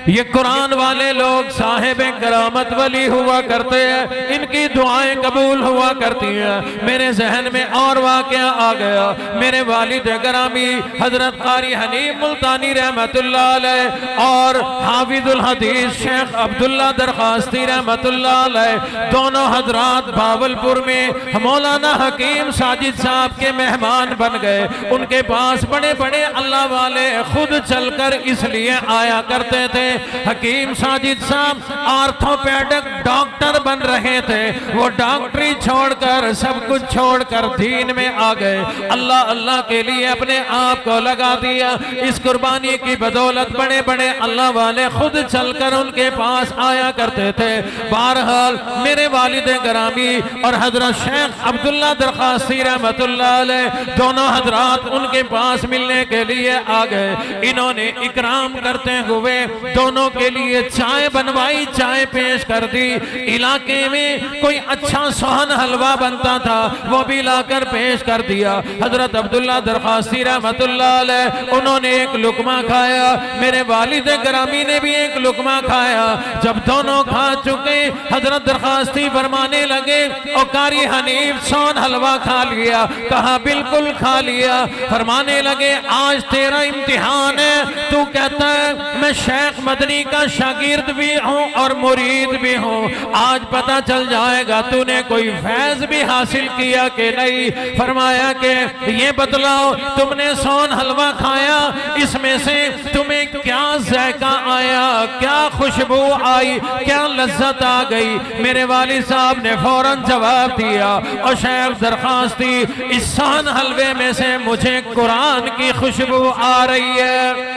ये कुरान वाले लोग साहिब करामत वली हुआ करते हैं, इनकी दुआएं कबूल हुआ करती हैं। मेरे जहन में और वाकया आ गया। मेरे वालिद ग्रामी हजरत कारी हनीफ मुल्तानी रहमतुल्लाह अलैह और हाफिजुल हदीस शेख अब्दुल्ला दरखास्ती रहमतुल्लाह अलैह, दोनों हजरात भावलपुर में मौलाना हकीम साजिद साहब के मेहमान बन गए। उनके पास बड़े बड़े अल्लाह वाले खुद चलकर इसलिए आया करते थे। हकीम साजिद साहब आर्थोपेडिक डॉक्टर बन रहे थे। वो डॉक्टरी छोड़कर सब कुछ छोड़कर दीन में आ गए। अल्लाह अल्लाह के लिए अपने आप को लगा दिया। इस कुर्बानी की बदौलत बड़े बड़े अल्लाह वाले खुद चलकर उनके पास आया करते थे। बहरहाल मेरे वालिद ग्रामी और हजरत शेख अब्दुल्ला दरखास्ती रहमतुल्लाह अलैह, दोनों हजरात उनके पास मिलने के लिए आ गए। इन्होंने इकराम करते हुए दोनों के लिए चाय बनवाई, चाय पेश कर दी। इलाके इलाके में कोई अच्छा सोहन हलवा बनता था वो भी लाकर पेश कर दिया। हजरत अब्दुल्ला दरखास्ती रहमतुल्लाह अलैह उन्होंने एक लुकमा खाया, मेरे वालिद ग्रामी ने भी एक लुकमा खाया। जब दोनों खा चुके हजरत दरखास्ती फरमाने लगे ओ कारी हनीफ सोन हलवा खा लिया? कहा बिल्कुल खा लिया। फरमाने लगे आज तेरा इम्तिहान है। तू कहता है मैं शेख मदनी का शागिर्द भी हूँ और मुरीद भी हूँ, आज पता चल जाएगा तूने कोई फैज भी हासिल किया कि नहीं। फरमाया कि ये बतलाओ तुमने सोन हलवा खाया, इसमें से तुम्हें क्या जायका आया, क्या खुशबू आई, क्या लज्जत आ गई? मेरे वालिद साहब ने फौरन जवाब दिया और शेख दरखास्ती इस सोन हलवे में से मुझे कुरान की खुशबू आ रही है,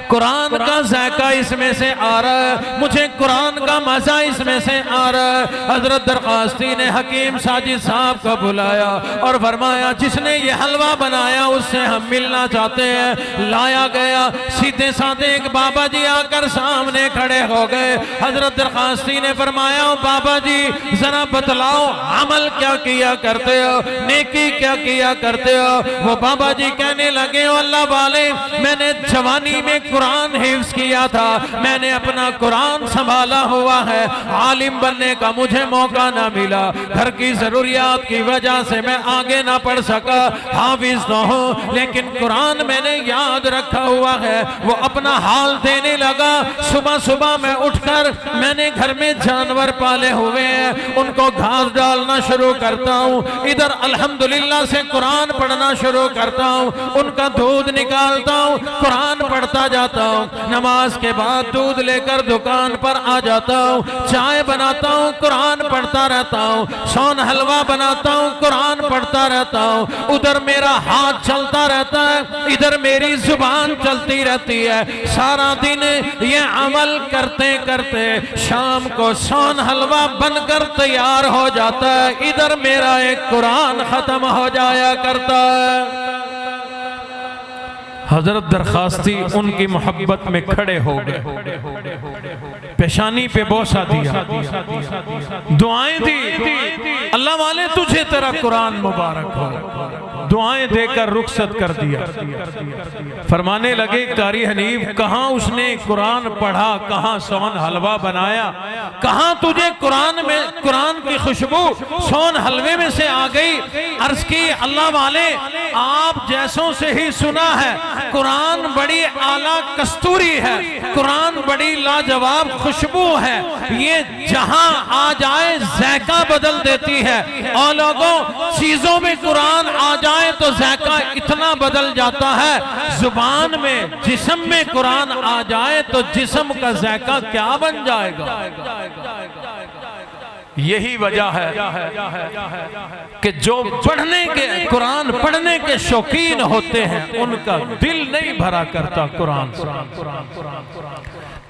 कुरान का जायका इसमें से आ रहा है, मुझे कुरान का मजा इसमें से आ रहा है। हजरत दरखास्ती ने हकीम साजिद साहब को बुलाया और फरमाया जिसने ये हलवा बनाया उससे हम मिलना चाहते हैं। लाया गया, सीधे साधे एक बाबा जी आकर सामने खड़े हो गए। हजरत दरखास्ती ने फरमाया बाबा जी जरा बतलाओ अमल क्या किया करते हो, नेकी क्या किया करते हो? वो बाबा जी कहने लगे अल्लाह वाले मैंने जवानी में कुरान हिफ्ज किया था, मैंने अपना कुरान संभाला हुआ है, आलिम बनने का मुझे मौका ना मिला, घर की जरूरियात की वजह से मैं आगे ना पढ़ सका, हाफिज ना हो, लेकिन कुरान मैंने याद रखा हुआ है। वो अपना हाल देने लगा। सुबह सुबह मैं उठकर मैंने घर में जानवर पाले हुए हैं, उनको घास डालना शुरू करता हूँ, इधर अल्हम्दुलिल्लाह से कुरान पढ़ना शुरू करता हूँ, उनका दूध निकालता हूँ, कुरान पढ़ता जाता हूँ, नमाज के बाद दूध लेकर दुकान पर आ जाता हूँ, चाय बनाता हूँ, कुरान पढ़ता रहता हूँ, सोन हलवा बनाता हूँ, कुरान पढ़ता रहता हूँ, उधर मेरा हाथ चलता रहता है, इधर मेरी जुबान चलती रहती है। सारा दिन ये अमल करते करते शाम को सोन हलवा बनकर तैयार हो जाता है, इधर मेरा एक कुरान खत्म हो जाया करता है। हजरत दरखास्ती उनकी मोहब्बत में खड़े हो गए, पेशानी पे बोसा दिया, दुआएं दी, अल्लाह वाले तुझे तेरा कुरान मुबारक हो, दुआएं देकर रुखसत कर दिया। फरमाने लगे कारी हनीफ कहाँ उसने कुरान पढ़ा, कहाँ सोन हलवा बनाया, कहाँ तुझे कुरान में कुरान की खुशबू सोन हलवे में से आ गई? अर्ज की अल्लाह वाले आप जैसों से ही सुना है, कुरान बड़ी आला कस्तूरी है, कुरान बड़ी लाजवाब खुशबू है, ये जहां आ जाए जायका बदल देती है। और लोगों चीजों में कुरान आ जाए तो जायका इतना बदल जाता है, जुबान में जिस्म में कुरान आ जाए तो जिस्म का जायका क्या बन जाएगा। यही वजह है कि जो पढ़ने के कुरान पढ़ने के शौकीन होते हैं उनका दिल नहीं भरा करता कुरान से।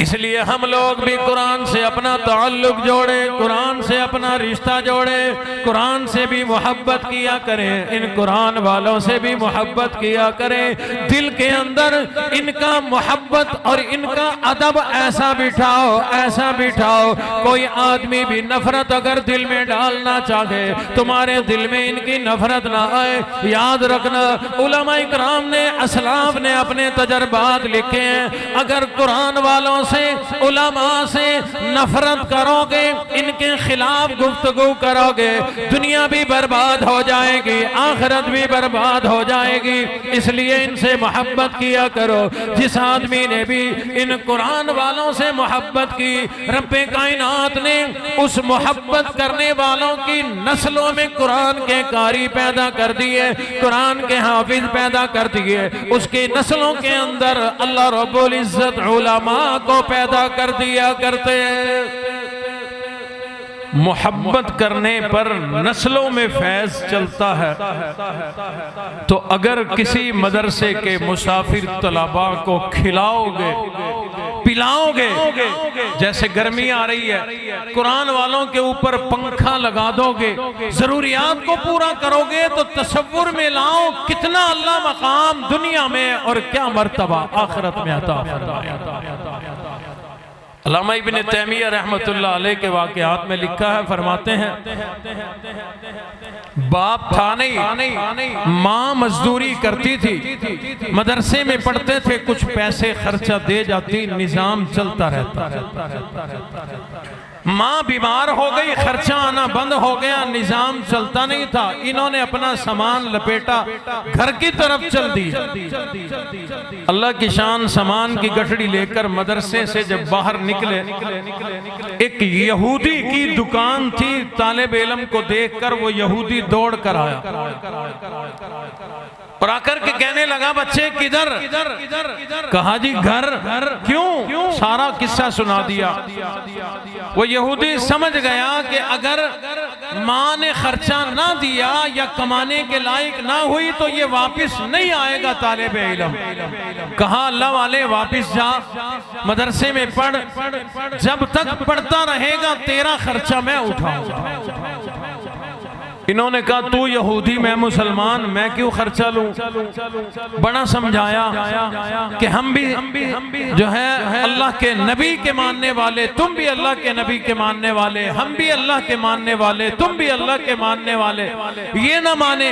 इसलिए हम लोग भी कुरान से अपना ताल्लुक जोड़े, कुरान से अपना रिश्ता जोड़े, कुरान से भी मोहब्बत किया करें, इन कुरान वालों से भी मोहब्बत किया करें, दिल के अंदर इनका मोहब्बत और इनका अदब ऐसा बिठाओ, ऐसा बिठाओ, कोई आदमी भी नफरत अगर दिल में डालना चाहे तुम्हारे दिल में इनकी नफरत ना आए। याद रखना उलमा इकराम ने असलाफ ने अपने तजर्बात लिखे हैं, अगर कुरान वालों से उलमा से नफरत करोगे, इनके खिलाफ गुफ्तगू करोगे, दुनिया भी बर्बाद हो जाएगी, आखिरत भी बर्बाद हो जाएगी। इसलिए इनसे मोहब्बत किया करो। जिस आदमी ने भी इन कुरान वालों से मोहब्बत की, रब्बे कायनात ने उस मोहब्बत करने वालों की नस्लों में कुरान के कारी पैदा कर दिए, कुरान के हाफिज पैदा कर दिए, उसकी नस्लों के अंदर अल्लाह रब्बुल इज्जत उलमा को पैदा कर दिया करते हैं। मोहब्बत करने पर नस्लों में फैज चलता है। तो अगर किसी मदरसे के मुसाफिर तलबा को खिलाओगे पिलाओगे, जैसे गर्मी आ रही है कुरान वालों के ऊपर पंखा लगा दोगे, जरूरियात को पूरा करोगे, तो तसव्वुर में लाओ कितना अल्लाह मकाम दुनिया में और क्या मर्तबा आखिरत में अता फरमाया। अल्लामा इब्न तैमिया रहमतुल्लाह अलैह के वाक़यात में लिखा है, फरमाते हैं बाप था नहीं, माँ मजदूरी करती थी, मदरसे में पढ़ते थे, कुछ पैसे खर्चा दे जाती, निजाम चलता रहता। माँ बीमार हो गई, खर्चा आना बंद हो गया, निजाम चलता नहीं था। इन्होंने अपना सामान लपेटा, घर की तरफ चल दी। अल्लाह की शान, सामान की गठड़ी लेकर मदरसे से जब बाहर निकले, एक यहूदी की दुकान थी। तालिब इल्म को देखकर वो यहूदी दौड़ कर आया और आकर के कहने लगा, बच्चे किधर? कहा जी घर। क्यों? सारा किस्सा सुना दिया। वो यहूदी समझ गया कि अगर माँ ने खर्चा ना दिया या कमाने के लायक ना हुई तो ये वापस नहीं आएगा तालिब इल्म। कहा अल्लाह वाले वापस जा, मदरसे में पढ़, जब तक पढ़ता रहेगा तेरा खर्चा मैं उठाऊंगा। इन्होंने कहा तू यहूदी मैं मुसलमान, मैं क्यों खर्चा लूं? बड़ा समझाया कि हम भी जो है अल्लाह के नबी के मानने वाले, तुम भी अल्लाह के नबी के मानने वाले, हम भी अल्लाह के मानने वाले, तुम भी अल्लाह के मानने वाले। ये ना माने,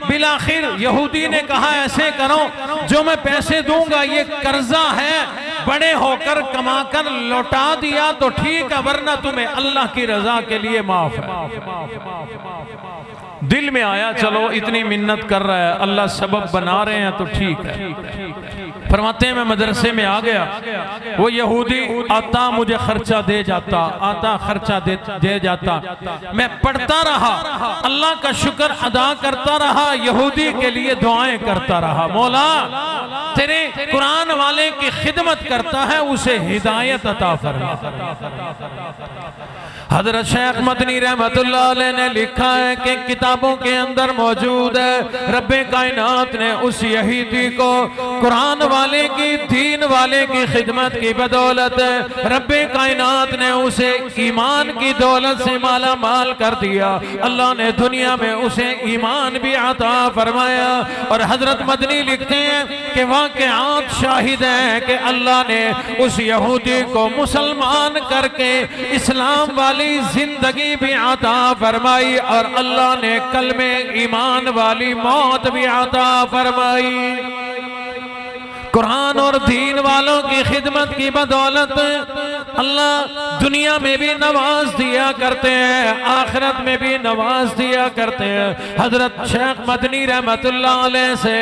बिलाखिर यहूदी ने कहा ऐसे करो, जो मैं पैसे दूंगा ये कर्जा है, बड़े होकर कमाकर लौटा दिया तो ठीक है, वरना तुम्हें अल्लाह की रजा के लिए माफ है। दिल में आया चलो इतनी मिन्नत कर रहा है, अल्लाह सबब बना रहे हैं तो ठीक है। फरमाते हैं मैं मदरसे में आ गया, वो यहूदी आता मुझे खर्चा दे जाता, आता खर्चा दे जाता, मैं पढ़ता रहा, अल्लाह का शुक्र अदा करता रहा, यहूदी के लिए दुआएं करता रहा। मौला तेरे कुरान वाले की खिदमत करता है, उसे हिदायत अता फरमा। हजरत शेख मदनी रहमतुल्लाह अलैह ने लिखा है कि किताबों के अंदर मौजूद है, रब्बे कायनात ने उस यहूदी को कुरान वाले की, दीन वाले की खिदमत की बदौलत रब्बे कायनात ने उसे ईमान की दौलत से माला माल कर दिया। अल्लाह ने दुनिया में उसे ईमान भी अता फरमाया। और हजरत मदनी लिखते हैं कि वाक़यात शाहिद हैं कि अल्लाह ने उस यहूदी को मुसलमान करके इस्लाम वाली जिंदगी भी अता फरमाई और अल्लाह ने कलमे ईमान वाली मौत भी अता फरमाई। कुरान और दीन वालों की खिदमत की बदौलत अल्लाह दुनिया में भी नवाज दिया करते हैं, आखिरत में भी नवाज दिया करते हैं। हजरत शेख मदनी रहमतुल्लाह अलैह से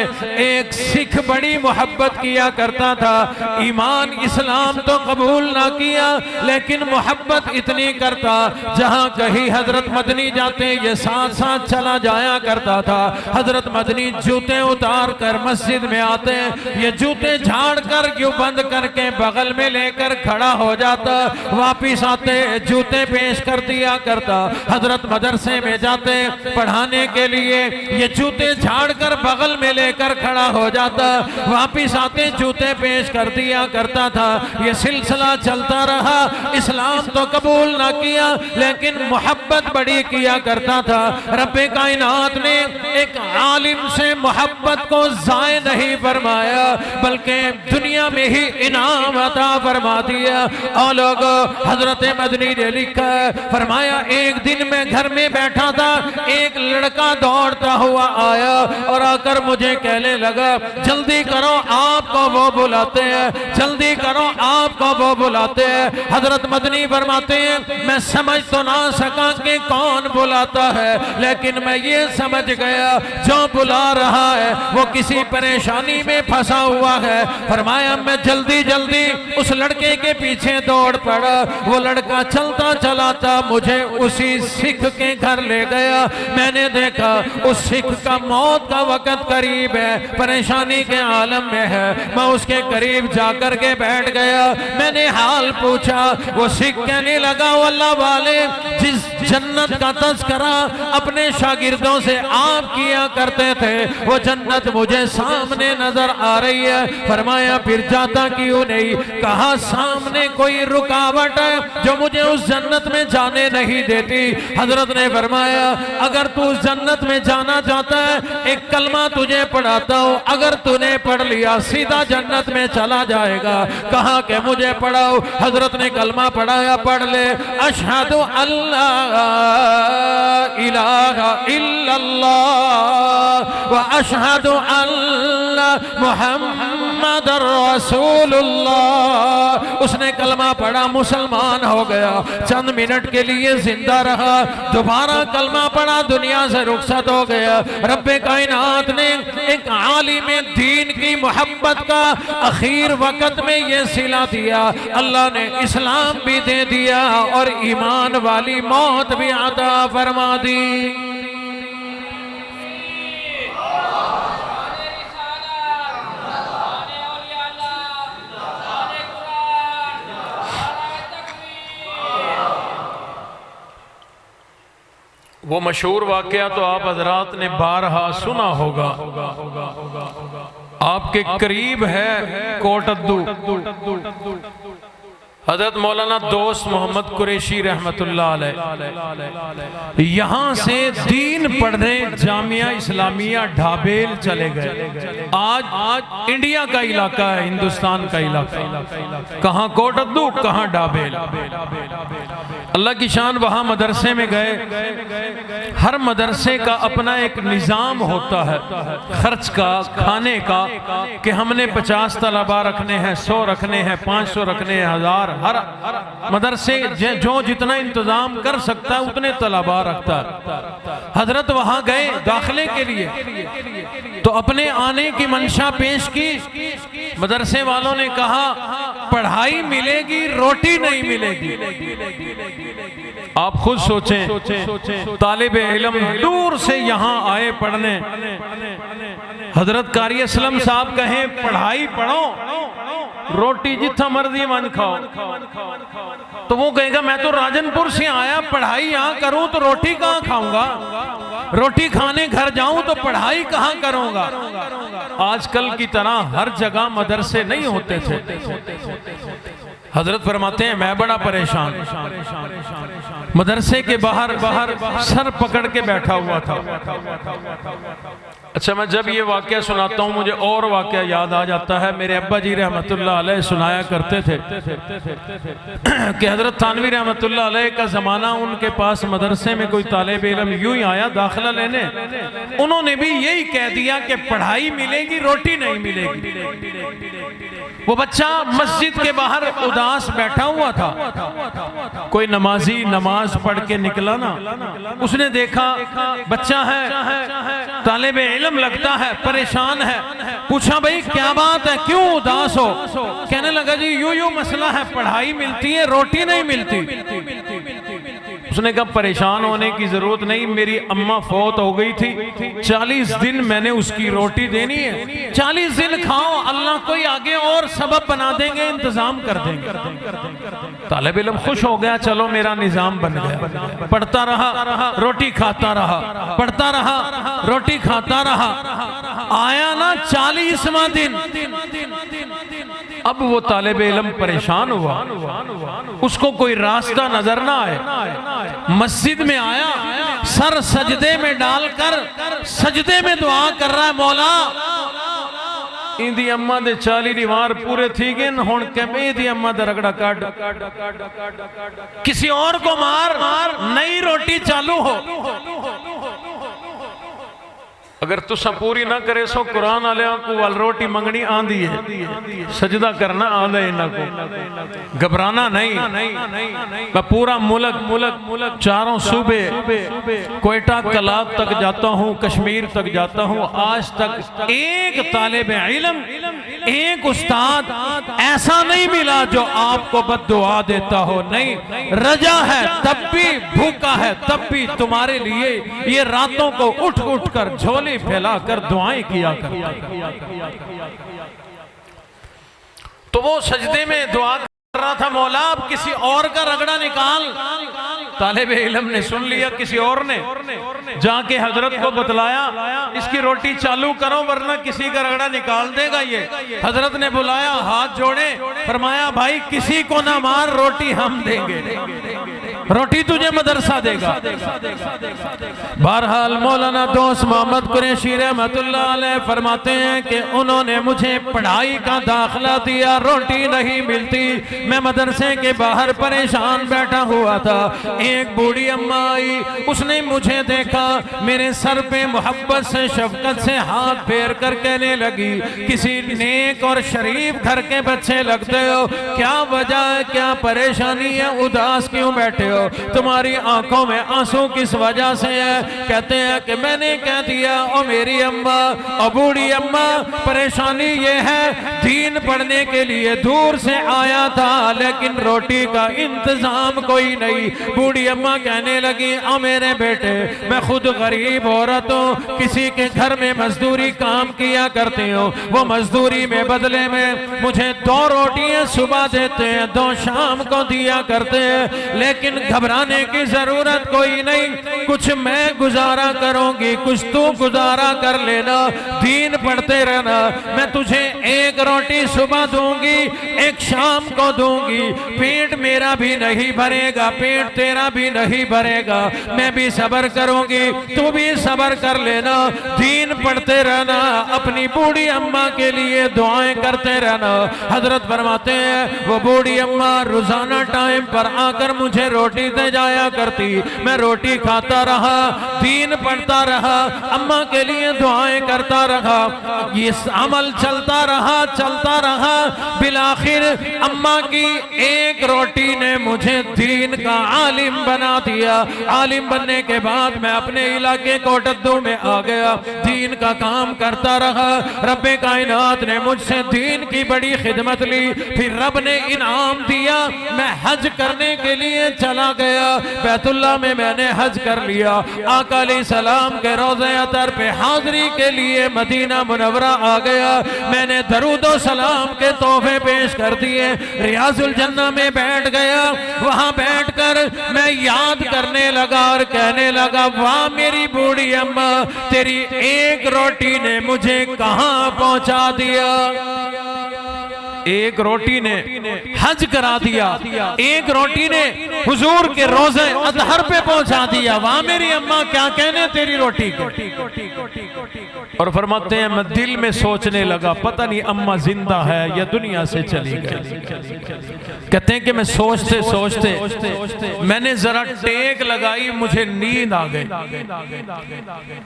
एक सिख बड़ी मोहब्बत किया करता था। ईमान इस्लाम तो कबूल ना किया, लेकिन मोहब्बत इतनी करता, जहाँ कहीं हजरत मदनी जाते ये साथ साथ चला जाया करता था। हजरत मदनी जूते उतार कर मस्जिद में आते, ये जूते झाड़ कर क्यों बंद करके बगल में लेकर खड़ा हो जाता, वापिस आते जूते पेश कर दिया करता। हजरत मदरसे में जाते पढ़ाने के लिए, ये जूते झाड़ कर बगल में लेकर खड़ा हो जाता, वापिस आते जूते पेश कर दिया करता था। ये सिलसिला चलता रहा। इस्लाम तो कबूल ना किया, लेकिन मोहब्बत बड़ी किया करता था। रब्बे कायनात ने एक आलिम से मोहब्बत को ज़ाय नहीं फरमाया, बल्कि दुनिया में ही इनाम अता फरमा दिया। और लोग हजरत मदनी ने लिखा है, फरमाया एक दिन मैं घर में बैठा था, एक लड़का दौड़ता हुआ आया और आकर मुझे कहने लगा जल्दी करो आपको वो बुलाते हैं, जल्दी करो आपको वो बुलाते हैं। हजरत मदनी फरमाते हैं मैं समझ तो ना सका कि कौन बुलाता है, लेकिन मैं ये समझ गया जो बुला रहा है वो किसी परेशानी में फंसा हुआ है। फरमाया मैं जल्दी जल्दी उस लड़के के पीछे दौड़ पड़ा। वो लड़का चलता चलाता मुझे उसी सिख के घर ले गया। मैंने देखा उस सिख का मौत का वक्त करीब है, परेशानी के आलम में है। मैं उसके करीब जाकर के बैठ गया, मैंने हाल पूछा। वो सिख कहने लगा अल्लाह वाले, जिस जन्नत का तज़किरा अपने शागिर्दों से आप किया करते थे, वो जन्नत मुझे सामने नजर आ रही है। फरमाया फिर जाता क्यों नहीं? कहा सामने कोई रुकावट है जो मुझे उस जन्नत में जाने नहीं देती। हजरत ने फरमाया अगर तू उस जन्नत में जाना चाहता है, एक कलमा तुझे पढ़ाता हूँ, अगर तूने पढ़ लिया सीधा जन्नत में चला जाएगा। कहा कि मुझे पढ़ाओ। हजरत ने कलमा पढ़ाया, पढ़ ले, अशहदु अल्ला इलाहा इल्लल्लाह व अशहदु अल्ला मुहम्मदुर रसूलुल्लाह। उसने कलमा पढ़ा, मुसलमान हो गया। चंद मिनट के लिए जिंदा रहा, दोबारा कलमा पढ़ा, दुनिया से रुखसत हो गया। रब्बे कायनात ने एक आलिम दीन की मोहब्बत का आखिर वक्त में ये सिला दिया। अल्लाह ने इस्लाम भी दे दिया और ईमान वाली मौत भी अता फरमा दी। वो मशहूर वाकया तो आप हजरात ने बारहा सुना होगा। आपके करीब है कोटद्दू, हजरत मौलाना दोस्त मोहम्मद कुरैशी रहमतुल्लाह अलैह यहाँ से दीन पढ़ने जामिया इस्लामिया ढाबेल चले गए। आज इंडिया का इलाका है, हिंदुस्तान का इलाका। कहाँ कोटद्दू, कहाँ ढाबेल। अल्लाह की शान, वहाँ मदरसे में गए। हर मदरसे का अपना एक निज़ाम होता है खर्च का, खाने का, कि हमने 50 तलबा रखने हैं, 100 रखने हैं, 500 रखने हैं, 1000। हर मदरसे जो जितना इंतजाम कर सकता है उतने तलबा रखता है। हजरत वहां गए दाखिले के लिए, तो अपने आने की मंशा पेश की। मदरसे वालों ने कहा पढ़ाई मिलेगी, रोटी नहीं मिलेगी। आप खुद सोचें, तालिब इल्म दूर से यहाँ आए पढ़ने, हजरत कारी असलम साहब कहें पढ़ाई पढ़ो, रोटी जितना मर्जी मन खाओ, तो वो कहेगा मैं तो राजनपुर से आया, पढ़ाई यहाँ करूं तो रोटी कहाँ खाऊंगा, रोटी खाने घर जाऊं तो पढ़ाई कहाँ करूंगा। आजकल की तरह हर जगह मदरसे नहीं होते थे। हजरत फरमाते हैं मैं बड़ा परेशान, मदरसे के बाहर सर पकड़ के बैठा हुआ था। अच्छा, मैं जब ये वाकया सुनाता हूँ मुझे और वाकया याद आ जाता है। मेरे अब्बा जी रहमतुल्लाह अलैह सुनाया करते थे कि हजरत थानवी रहमतुल्लाह अलैह का ज़माना, उनके पास मदरसे में कोई तालिब इल्म यूं ही आया दाखिला लेने, उन्होंने भी यही कह दिया कि पढ़ाई मिलेगी, रोटी नहीं मिलेगी। वो बच्चा मस्जिद के बाहर उदास बैठा हुआ था। कोई नमाजी नमाज पढ़ के निकला ना, उसने देखा बच्चा है, तालिब इल्म लगता है, परेशान है। पूछा भाई क्या बात है, क्यों उदास हो? कहने लगा जी यूं मसला है, पढ़ाई मिलती है, रोटी नहीं मिलती। उसने कहा परेशान होने की जरूरत नहीं, मेरी अम्मा फौत हो गई थी, 40 दिन मैंने उसकी रोटी देनी है, 40 दिन खाओ, अल्लाह कोई आगे और सबब बना देंगे, इंतजाम कर देंगे। तालिब इल्म खुश हो गया, चलो मेरा निजाम बन गया। पढ़ता रहा, रोटी खाता रहा, पढ़ता रहा, रोटी खाता रहा। आया ना 40वां दिन, अब वो तालिब इल्म परेशान हुआ, उसको कोई रास्ता नजर ना आए। मस्जिद में आया, सर सजदे में डालकर सजदे में दुआ कर रहा है, मौला इंदी अम्मा दे 40 रिवार पूरे थी गए, हुण कहमे दी अम्मा दा रगड़ा काट, किसी और को मार, नई रोटी चालू हो। अगर तुसा पूरी ना करे सो कुरान वाले को वाल रोटी मंगनी आंदी है, सजदा करना आंदा है, इन्हां को घबराना नहीं। मैं पूरा मुल्क चारों सूबे, कोयटा कलाब तक जाता हूँ, कश्मीर तक जाता हूँ, आज तक एक तालिब इल्म, एक उस्ताद ऐसा नहीं मिला जो आपको बद्दुआ देता हो। नहीं, रजा है तब भी, भूखा है तब भी तुम्हारे लिए ये रातों को उठ उठ कर झोली फैलाकर दुआएं किया करता। तो वो सजदे में दुआ कर रहा था, मौला अब किसी और का रगड़ा निकाल। तालिबे इल्म ने सुन लिया, किसी और ने जाके हजरत को बतलाया, इसकी रोटी चालू करो वरना किसी का रगड़ा निकाल देगा ये। हजरत ने बुलाया, हाथ जोड़े, फरमाया भाई किसी को ना मार, रोटी हम देंगे, रोटी तुझे मदरसा देगा। बहरहाल मौलाना दोस्त मोहम्मद कुरैशी रहमतुल्लाह अलैह फरमाते हैं कि उन्होंने मुझे पढ़ाई का दाखिला दिया, रोटी नहीं मिलती, मैं मदरसे के बाहर परेशान बैठा हुआ था। एक बूढ़ी अम्मा आई, उसने मुझे देखा, मेरे सर पे मोहब्बत से शफकत से हाथ फेर कर कहने लगी, किसी नेक और शरीफ घर के बच्चे लगते हो, क्या वजह है, क्या परेशानी है, उदास क्यों बैठे हो, तुम्हारी आंखों में आंसू किस वजह से है? कहते हैं कि मैंने कह दिया, ओ मेरी अम्मा, ओ बूढ़ी अम्मा, परेशानी ये है दीन पढ़ने के लिए दूर से आया था लेकिन रोटी का इंतजाम कोई नहीं। बूढ़ी अम्मा कहने लगी, ओ मेरे बेटे, मैं खुद गरीब औरत हूँ, किसी के घर में मजदूरी काम किया करती हूँ, वो मजदूरी में बदले में मुझे 2 रोटियां सुबह देते हैं, 2 शाम को दिया करते हैं, लेकिन घबराने की जरूरत कोई नहीं, कुछ मैं गुजारा करूंगी, कुछ तू गुजारा कर लेना, दीन पढ़ते रहना, मैं तुझे 1 रोटी सुबह दूंगी, 1 शाम को दूंगी, पेट मेरा भी नहीं भरेगा, पेट तेरा भी नहीं भरेगा, मैं भी सब्र करूंगी, तू भी सब्र कर लेना, दीन पढ़ते रहना, अपनी बूढ़ी अम्मा के लिए दुआएं करते रहना। हजरत फरमाते हैं वो बूढ़ी अम्मा रोजाना टाइम पर आकर मुझे रोटी दे जाया करती, मैं रोटी खाता रहा, दीन पढ़ता रहा, अम्मा के लिए दुआएं करता रहा, ये अमल चलता रहा, बिलाखिर अम्मा की 1 रोटी ने मुझे दीन का आलिम बना दिया। आलिम बनने के बाद मैं अपने इलाके कोटद्दू में आ गया, दीन का काम करता रहा, रब्बे कायनात ने मुझसे दीन की बड़ी खिदमत ली, फिर रब ने इनाम दिया, मैं हज करने के लिए चला गया, बैतुल्लाह में मैंने हज कर लिया, आका अलैहिस्सलाम के रोज़े अतर पे हाजिरी के लिए मदीना मुनव्वरा आ गया, मैंने दरूदो सलाम के तोहफे पेश कर दिए, रियाजुल जन्नह में बैठ गया, वहां बैठकर मैं याद करने लगा और कहने लगा, वाह मेरी बूढ़ी अम्मा, तेरी 1 रोटी ने मुझे कहां पहुंचा दिया, 1 रोटी ने हज करा दिया, 1 रोटी ने हुजूर के रोज़े अज़हर पे पहुंचा दिया, वाह मेरी अम्मा क्या कहने तेरी रोटी को। और फरमाते हैं मैं दिल में सोचने लगा, पता नहीं अम्मा जिंदा है या दुनिया से चली गई। कहते हैं कि मैं सोचते सोचते मैंने जरा टेक लगाई, मुझे नींद आ गई।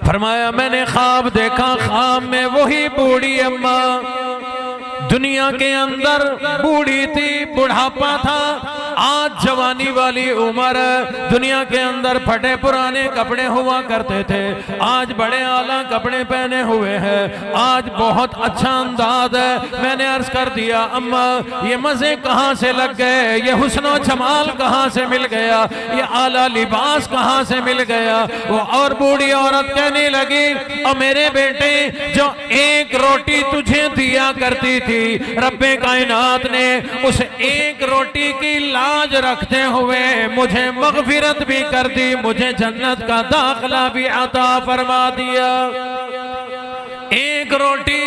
फरमाया मैंने ख्वाब देखा, ख्वाब में वही बूढ़ी अम्मा दुनिया के अंदर बूढ़ी थी, बुढ़ापा था, आज जवानी वाली उम्र, दुनिया के अंदर फटे पुराने कपड़े हुआ करते थे, आज बड़े आला कपड़े पहने हुए हैं, आज बहुत अच्छा अंदाज है। मैंने अर्ज कर दिया, अम्मा ये मजे कहाँ से लग गए, ये हुस्नो जमाल कहाँ से मिल गया, ये आला लिबास कहाँ से मिल गया। वो और बूढ़ी औरत कहने लगी, और मेरे बेटे जो 1 रोटी तुझे दिया करती थी, रब्बे कायनात ने उस 1 रोटी की लाज रखते हुए मुझे मगफिरत भी कर दी, मुझे जन्नत का दाखिला भी अता फरमा दिया। 1 रोटी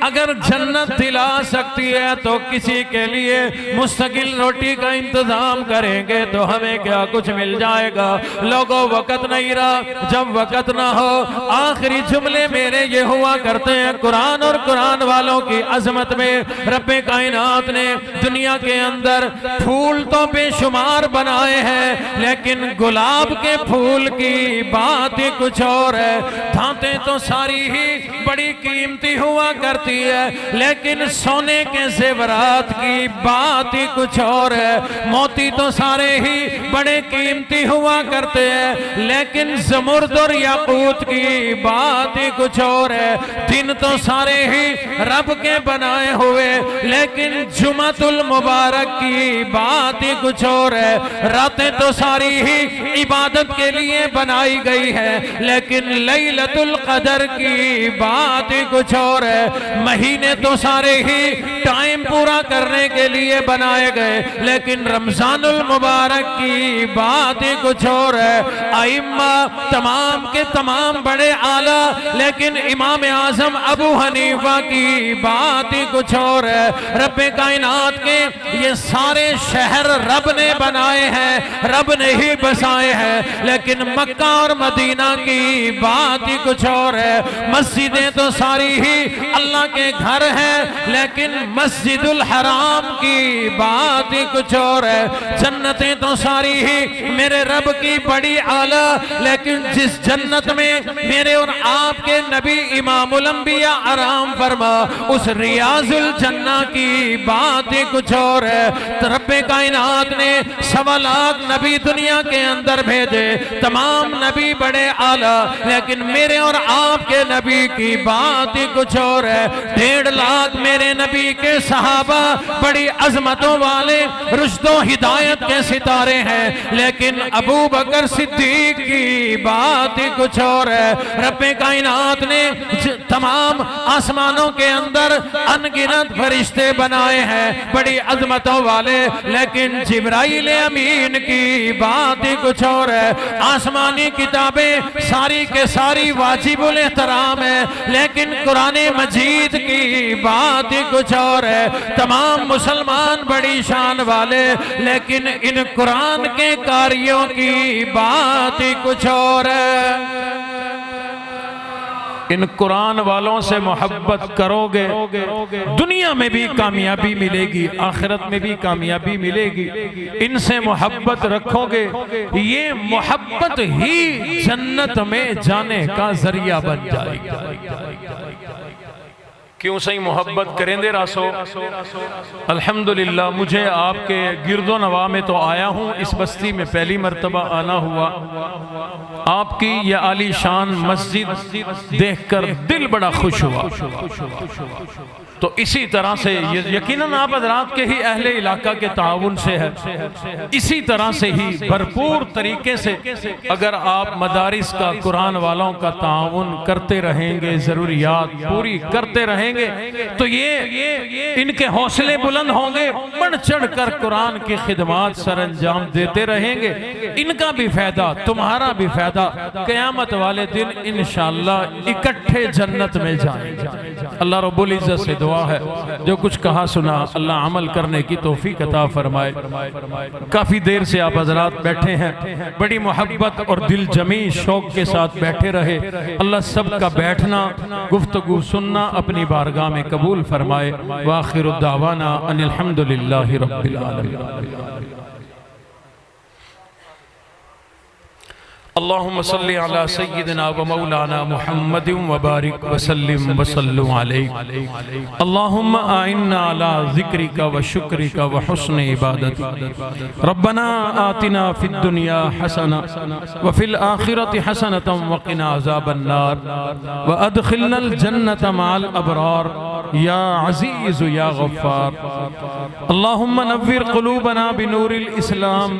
अगर जन्नत दिला सकती है तो किसी के लिए मुस्तकिल रोटी का इंतजाम करेंगे तो हमें क्या कुछ मिल जाएगा। लोगों वक़्त नहीं रहा, जब वक़्त ना हो आखिरी जुमले मेरे ये हुआ करते हैं, कुरान और कुरान वालों की अजमत में रब्बे कायनात ने दुनिया के अंदर फूल तो बेशुमार बनाए हैं, लेकिन गुलाब के फूल की बात ही कुछ और है। धातें तो सारी ही बड़ी कीमती हुआ करती है, लेकिन सोने के जेवरात की बात ही कुछ और है। मोती तो सारे ही बड़े कीमती हुआ करते हैं, लेकिन ज़मुर्द और याकूत की बात ही कुछ और है। दिन तो सारे ही रब के बनाए हुए, लेकिन जुमातुल मुबारक की बात ही कुछ और है। रातें तो सारी ही इबादत के लिए बनाई गई है, लेकिन लैलतुल क़दर की बात बात ही कुछ और है। महीने तो सारे ही टाइम पूरा करने के लिए बनाए गए, लेकिन रमजानुल मुबारक की बात ही कुछ और है। आइम्मा तमाम के तमाम बड़े आला, लेकिन इमाम आजम अबू हनीफा की बात ही कुछ और है। रब्बे कायनात के ये सारे शहर रब ने बनाए हैं, रब ने ही बसाए हैं, लेकिन मक्का और मदीना की बात ही कुछ और है। मस्जिदें तो सारी ही अल्लाह के घर हैं, लेकिन मस्जिदुल हराम की बात ही कुछ और है। जन्नतें तो सारी ही मेरे रब की बड़ी आला, लेकिन जिस जन्नत में मेरे और आपके नबी इमामुल अंबिया आराम फरमा, उस रियाजुल जन्ना की बात ही कुछ और है। तो रब्बे कायनात ने 1.25 लाख नबी दुनिया के अंदर भेजे, तमाम नबी बड़े आला, लेकिन मेरे और आपके नबी की बात ही कुछ और है। 1.5 लाख मेरे नबी के सहाबा बड़ी अजमतों वाले रुश्दो हिदायत के सितारे हैं, लेकिन अबू बकर सिद्दीक की बात ही कुछ और है। रब्बे कायनात ने तमाम आसमानों के अंदर अनगिनत फरिश्ते बनाए हैं बड़ी अजमतों वाले, लेकिन जिब्राइल अमीन की बात ही कुछ और है। आसमानी किताबें सारी के सारी वाजिबुल एहतराम है, लेकिन कुरान मजीद की बात ही कुछ और है। तमाम मुसलमान बड़ी शान वाले, लेकिन इन कुरान के कारियों की बात ही कुछ और है। इन कुरान वालों से मोहब्बत करोगे, दुनिया में भी कामयाबी मिलेगी, आखिरत में भी कामयाबी मिलेगी। इनसे मोहब्बत रखोगे, ये मोहब्बत ही जन्नत में जाने का जरिया बन जाएगी। क्यों सही मोहब्बत करेंदे रासो। अल्हम्दुलिल्लाह मुझे आपके गिरदो नवा में तो आया हूँ, इस बस्ती में पहली मर्तबा आना हुआ। आपकी यह आली शान मस्जिद देखकर दिल बड़ा खुश हुआ। तो इसी तरह से यकीनन आप हज़रात के ही अहले इलाका के ताउन से है, इसी तरह से ही भरपूर तरीके से अगर आप मदारिस का कुरान वालों का ताउन करते रहेंगे, ज़रूरियात पूरी करते रहेंगे, तो ये इनके हौसले बुलंद होंगे, बढ़ चढ़ कर कुरान की खिदमत सर अंजाम देते रहेंगे। इनका भी फायदा, तुम्हारा भी फायदा, क़यामत वाले दिन इंशाअल्लाह इकट्ठे जन्नत में जाएंगे। अल्लाह रब्बुल इज्जत से दुआ है, जो कुछ कहा सुना अल्लाह अमल करने की तौफीक अता फरमाए। काफी देर से आप हज़रात बैठे हैं, बड़ी मोहब्बत और दिल जमी शौक के साथ बैठे रहे। अल्लाह सबका बैठना, गुफ्तगू सुनना अपनी बारगाह में कबूल फरमाए। वाखिरु दावाना अनिल हम्दुलिल्लाहि रब्बिल आलमीन। अल्लाहुम्मा सल्ली अला सय्यिदिना व मौलाना मुहम्मदिन व बारिक व सल्लिम व सल्लु अलैहि। अल्लाहुम्मा आइन्ना अला ज़िक्रिका व शुक्रिका व हुस्नि इबादतिक। रब्बना आतिना फिद दुनिया हसना व फिल आखिरति हसनतम व क़िना अज़ाबन नार व अदखिलनल जन्नत मअल अबरार या अज़ीज़ या गफ़्फ़ार। अल्लाहुम्मा नव्विर क़ुलूबना बिनूरिल इस्लाम,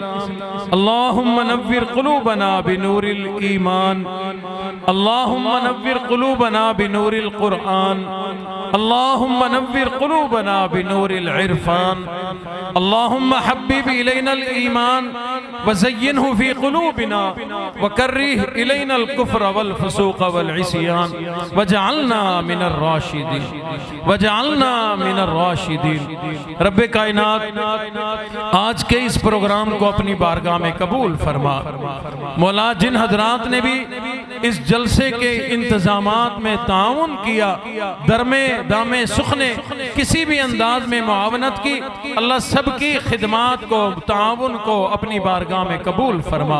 अल्लाहुम्मा नव्विर क़ुलूबना बिनूरिल ईमान, अल्लाहुम्मा नव्विर क़ुलूबना बिनूरिल क़ुरआन, अल्लाहुम्मा नव्विर क़ुलूबना बिनूरिल इरफ़ान, अल्लाहुम्मा हब्बिब इलैनल ईमान व ज़य्यिनहु फ़ी क़ुलूबिना व कर्रिह इलैनल कुफ़्र वल फ़ुसूक़ वल इस्यान वजअलना मिनर राशिदीन, वजअलना मिनर राशिदीन। रब्बे कायनात आज के इस प्रोग्राम को अपनी बारगाह में कबूल फरमा। मौला जिन हजरात ने भी इस जलसे के इंतजामात में ताउन किया, दरमे दामे सुख ने किसी भी अंदाज में मुआवनत की, अल्लाह सबकी खिदमात को ताउन को अपनी बारगाह में कबूल फरमा।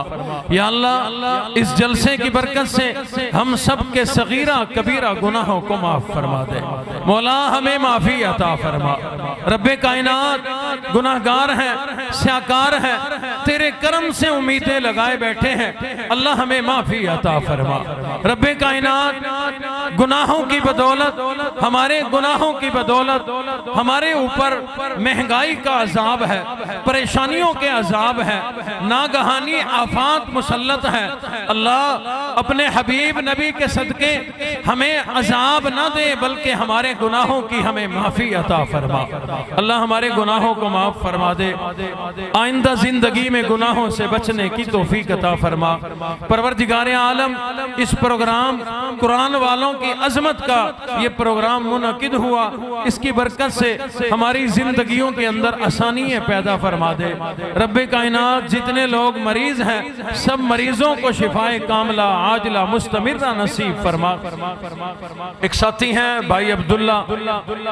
या अल्लाह इस जलसे की बरकत से हम सब के सगीरा कबीरा गुनाहों को माफ फरमा दे। मौला हमें माफी अता फरमा। रब्बे कायनात गुनाहगार हैं, स्याकार हैं, तेरे करम से उम्मीदें लगाए बैठे हैं, अल्लाह हमें माफी अता फरमा। फरमा। रब्बे कायनात गुनाहों की बदौलत, हमारे गुनाहों की बदौलत हमारे ऊपर महंगाई का अजाब है, परेशानियों के अजाब है, नागहानी आफात मुसल्लत है। अल्लाह अपने हबीब नबी के सदके हमें अजाब ना दे, बल्कि हमारे गुनाहों की हमें माफी अता फरमा। अल्लाह हमारे गुनाहों को माफ फरमा दे, आइंदा जिंदगी में गुनाहों से बचने की तौफीक अता फरमा। परवरदिगारे आलम, इस प्रोग्राम कुरान वालों की अजमत का ये प्रोग्राम मुनक़िद हुआ, इसकी बरकत से हमारी जिंदगियों के अंदर आसानियां पैदा फरमा दे। रब्बे कायनात जितने लोग मरीज हैं, सब मरीजों को शिफाए कामला आजला मुस्तमिर्रा नसीब फरमा। एक साथी हैं भाई अब्दुल्ला,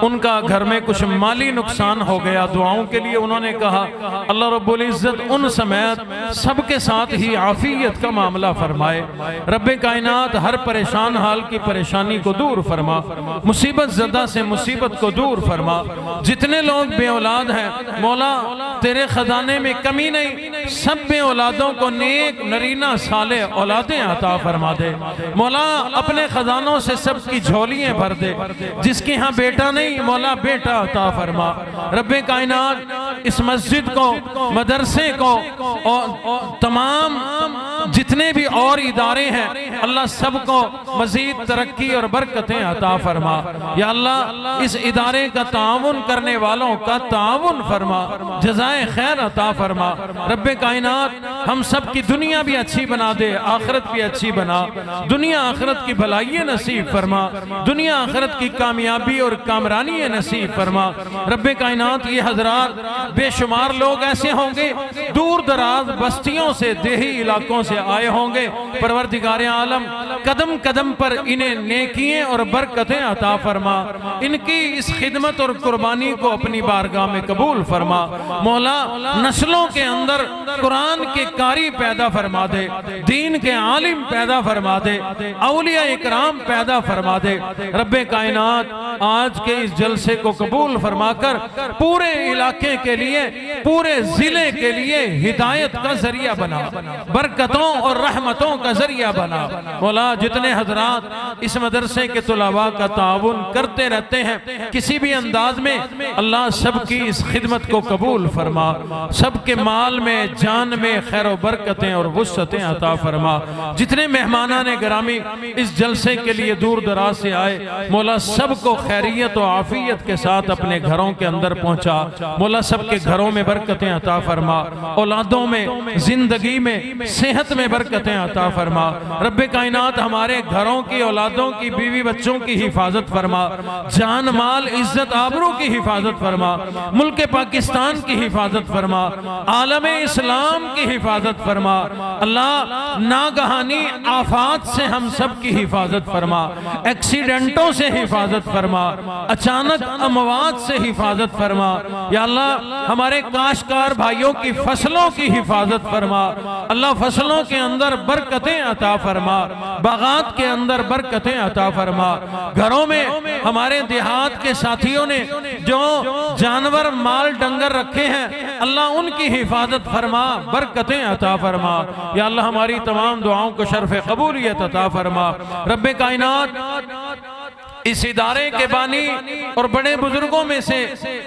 उनका घर में कुछ माली नुकसान हो गया, दुआओं के लिए उन्होंने कहा अल्लाह रब्बुल इज्जत उन समेत सबके साथ ही आफियत का मामला फरमाए। रब्बे कायनात हर परेशान हाल की परेशानी को दूर फरमा, मुसीबत ज़दा से मुसीबत को दूर फरमा। जितने लोग बे औलाद हैं मौला तेरे खजाने में कमी नहीं, सब बे औलादों को नेक नरीना साले औलादें अता फरमा दे। मौला अपने खजानों से सबकी झोलियां भर दे, जिसके यहाँ बेटा नहीं मौला बेटा अता फरमा। रब्बे कायनात इस मस्जिद को, मदरसे को और तमाम जितने भी और इदारे हैं अल्लाह सबको मजीद तरक्की और बरकतें अता फरमा। या अल्लाह इस इदारे का ताउन करने वालों का ताउन फरमा, जज़ाए खैर अता फरमा। रब्बे कायनात हम सब की दुनिया भी अच्छी बना दे, आखिरत भी अच्छी बना, दुनिया आखिरत की भलाई नसीब फरमा, दुनिया आखिरत की कामयाबी और कामरानी नसीब फरमा। रब्बे कायनात ये हजरात बेशुमार लोग ऐसे होंगे दूर दराज बस्तियों से, देही इलाकों से आए होंगे। परवरदिगारे आलम कदम कदम पर इन्हें नेकियां और बरकतें अता फरमा, इनकी इस खिदमत और कुर्बानी को अपनी बारगाह में कबूल फरमा। मौला नस्लों के अंदर कुरान के कारी पैदा फरमा दे, दीन के आलिम पैदा फरमा दे, औलिया इकराम पैदा फरमा दे। रब्बे कायनात आज के इस जलसे को कबूल फरमाकर पूरे इलाके के लिए, पूरे जिले के लिए हिदायत का जरिया बना, बरकतों और रहमतों का जरिया बना। मौला जितने हजरात इस मदरसे के तुलाबा का ताउन करते रहते हैं किसी भी अंदाज में, अल्लाह सबकी इस खिदमत को कबूल फरमा, सबके माल में जान में खैर व बरकतें और वुस्अतें अता फरमा। जितने मेहमानाने गिरामी इस जलसे के लिए दूर दराज से आए मौला सबको खैरियत और आफियत के साथ अपने घरों के अंदर पहुंचा। मौला सबके घरों में बरकतें अता फरमा, औलादों में, जिंदगी में, सेहत में बरकतें अता फरमा। रब्बे कायनात हमारे घरों की, औलादों की, बीवी बच्चों की हिफाजत फरमा, जान माल इज्जत आबरू की हिफाजत फरमा, मुल्क पाकिस्तान की हिफाजत फरमा, आलमे इस्लाम की हिफाजत फरमा। अल्लाह नागहानी आफात से हम सब की हिफाजत फरमा, एक्सीडेंटों से हिफाजत फरमा, अचानक अमवात से हिफाजत फरमा। या अल्लाह हमारे काश्तकार भाइयों की फसलों की हिफाजत फरमा। अल्लाह फसलों के अंदर बरकतें अता फरमा, बागात के अंदर बरकतें अता फरमा। घरों में हमारे देहात के साथियों ने जो जानवर माल डंगर रखे हैं अल्लाह उनकी हिफाजत फरमा, बरकतें अता फरमा। या अल्लाह हमारी तमाम दुआओं को शर्फ कबूलियत अता फरमा। रब्बे कायनात इस इदारे के बानी और बड़े बुजुर्गों में से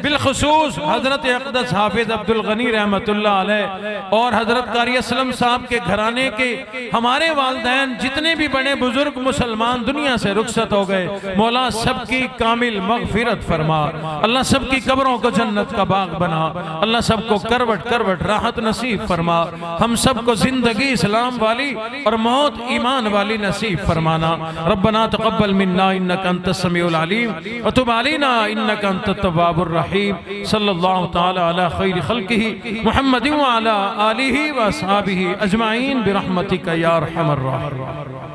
बिलखुसूस हजरत अक़दस हाफिज अब्दुल गनी रहमतुल्लाह अलैह और हजरत कारी असलम साहब के घराने के हमारे वालिदैन जितने भी बड़े बुजुर्ग मुसलमान दुनिया से रुखसत हो गए मौला सबकी कामिल मगफिरत फरमा। अल्लाह सबकी कब्रों को जन्नत का बाग बना। अल्लाह सबको करवट करवट राहत नसीब फरमा। हम सबको जिंदगी इस्लाम वाली और मौत ईमान वाली नसीब फरमाना। रब्बना तक़ब्बल मिन्ना इन्नका अंतस समीउल अलीम व तुब अलैना इन्नका अंतत तव्वाबुर रहीम। सल्लल्लाहु तआला अला खैरि खल्क़िही मुहम्मदिन व अला आलिहि व अस्हाबिही अजमाइन बिरहमतिका या अरहमर राहिमीन।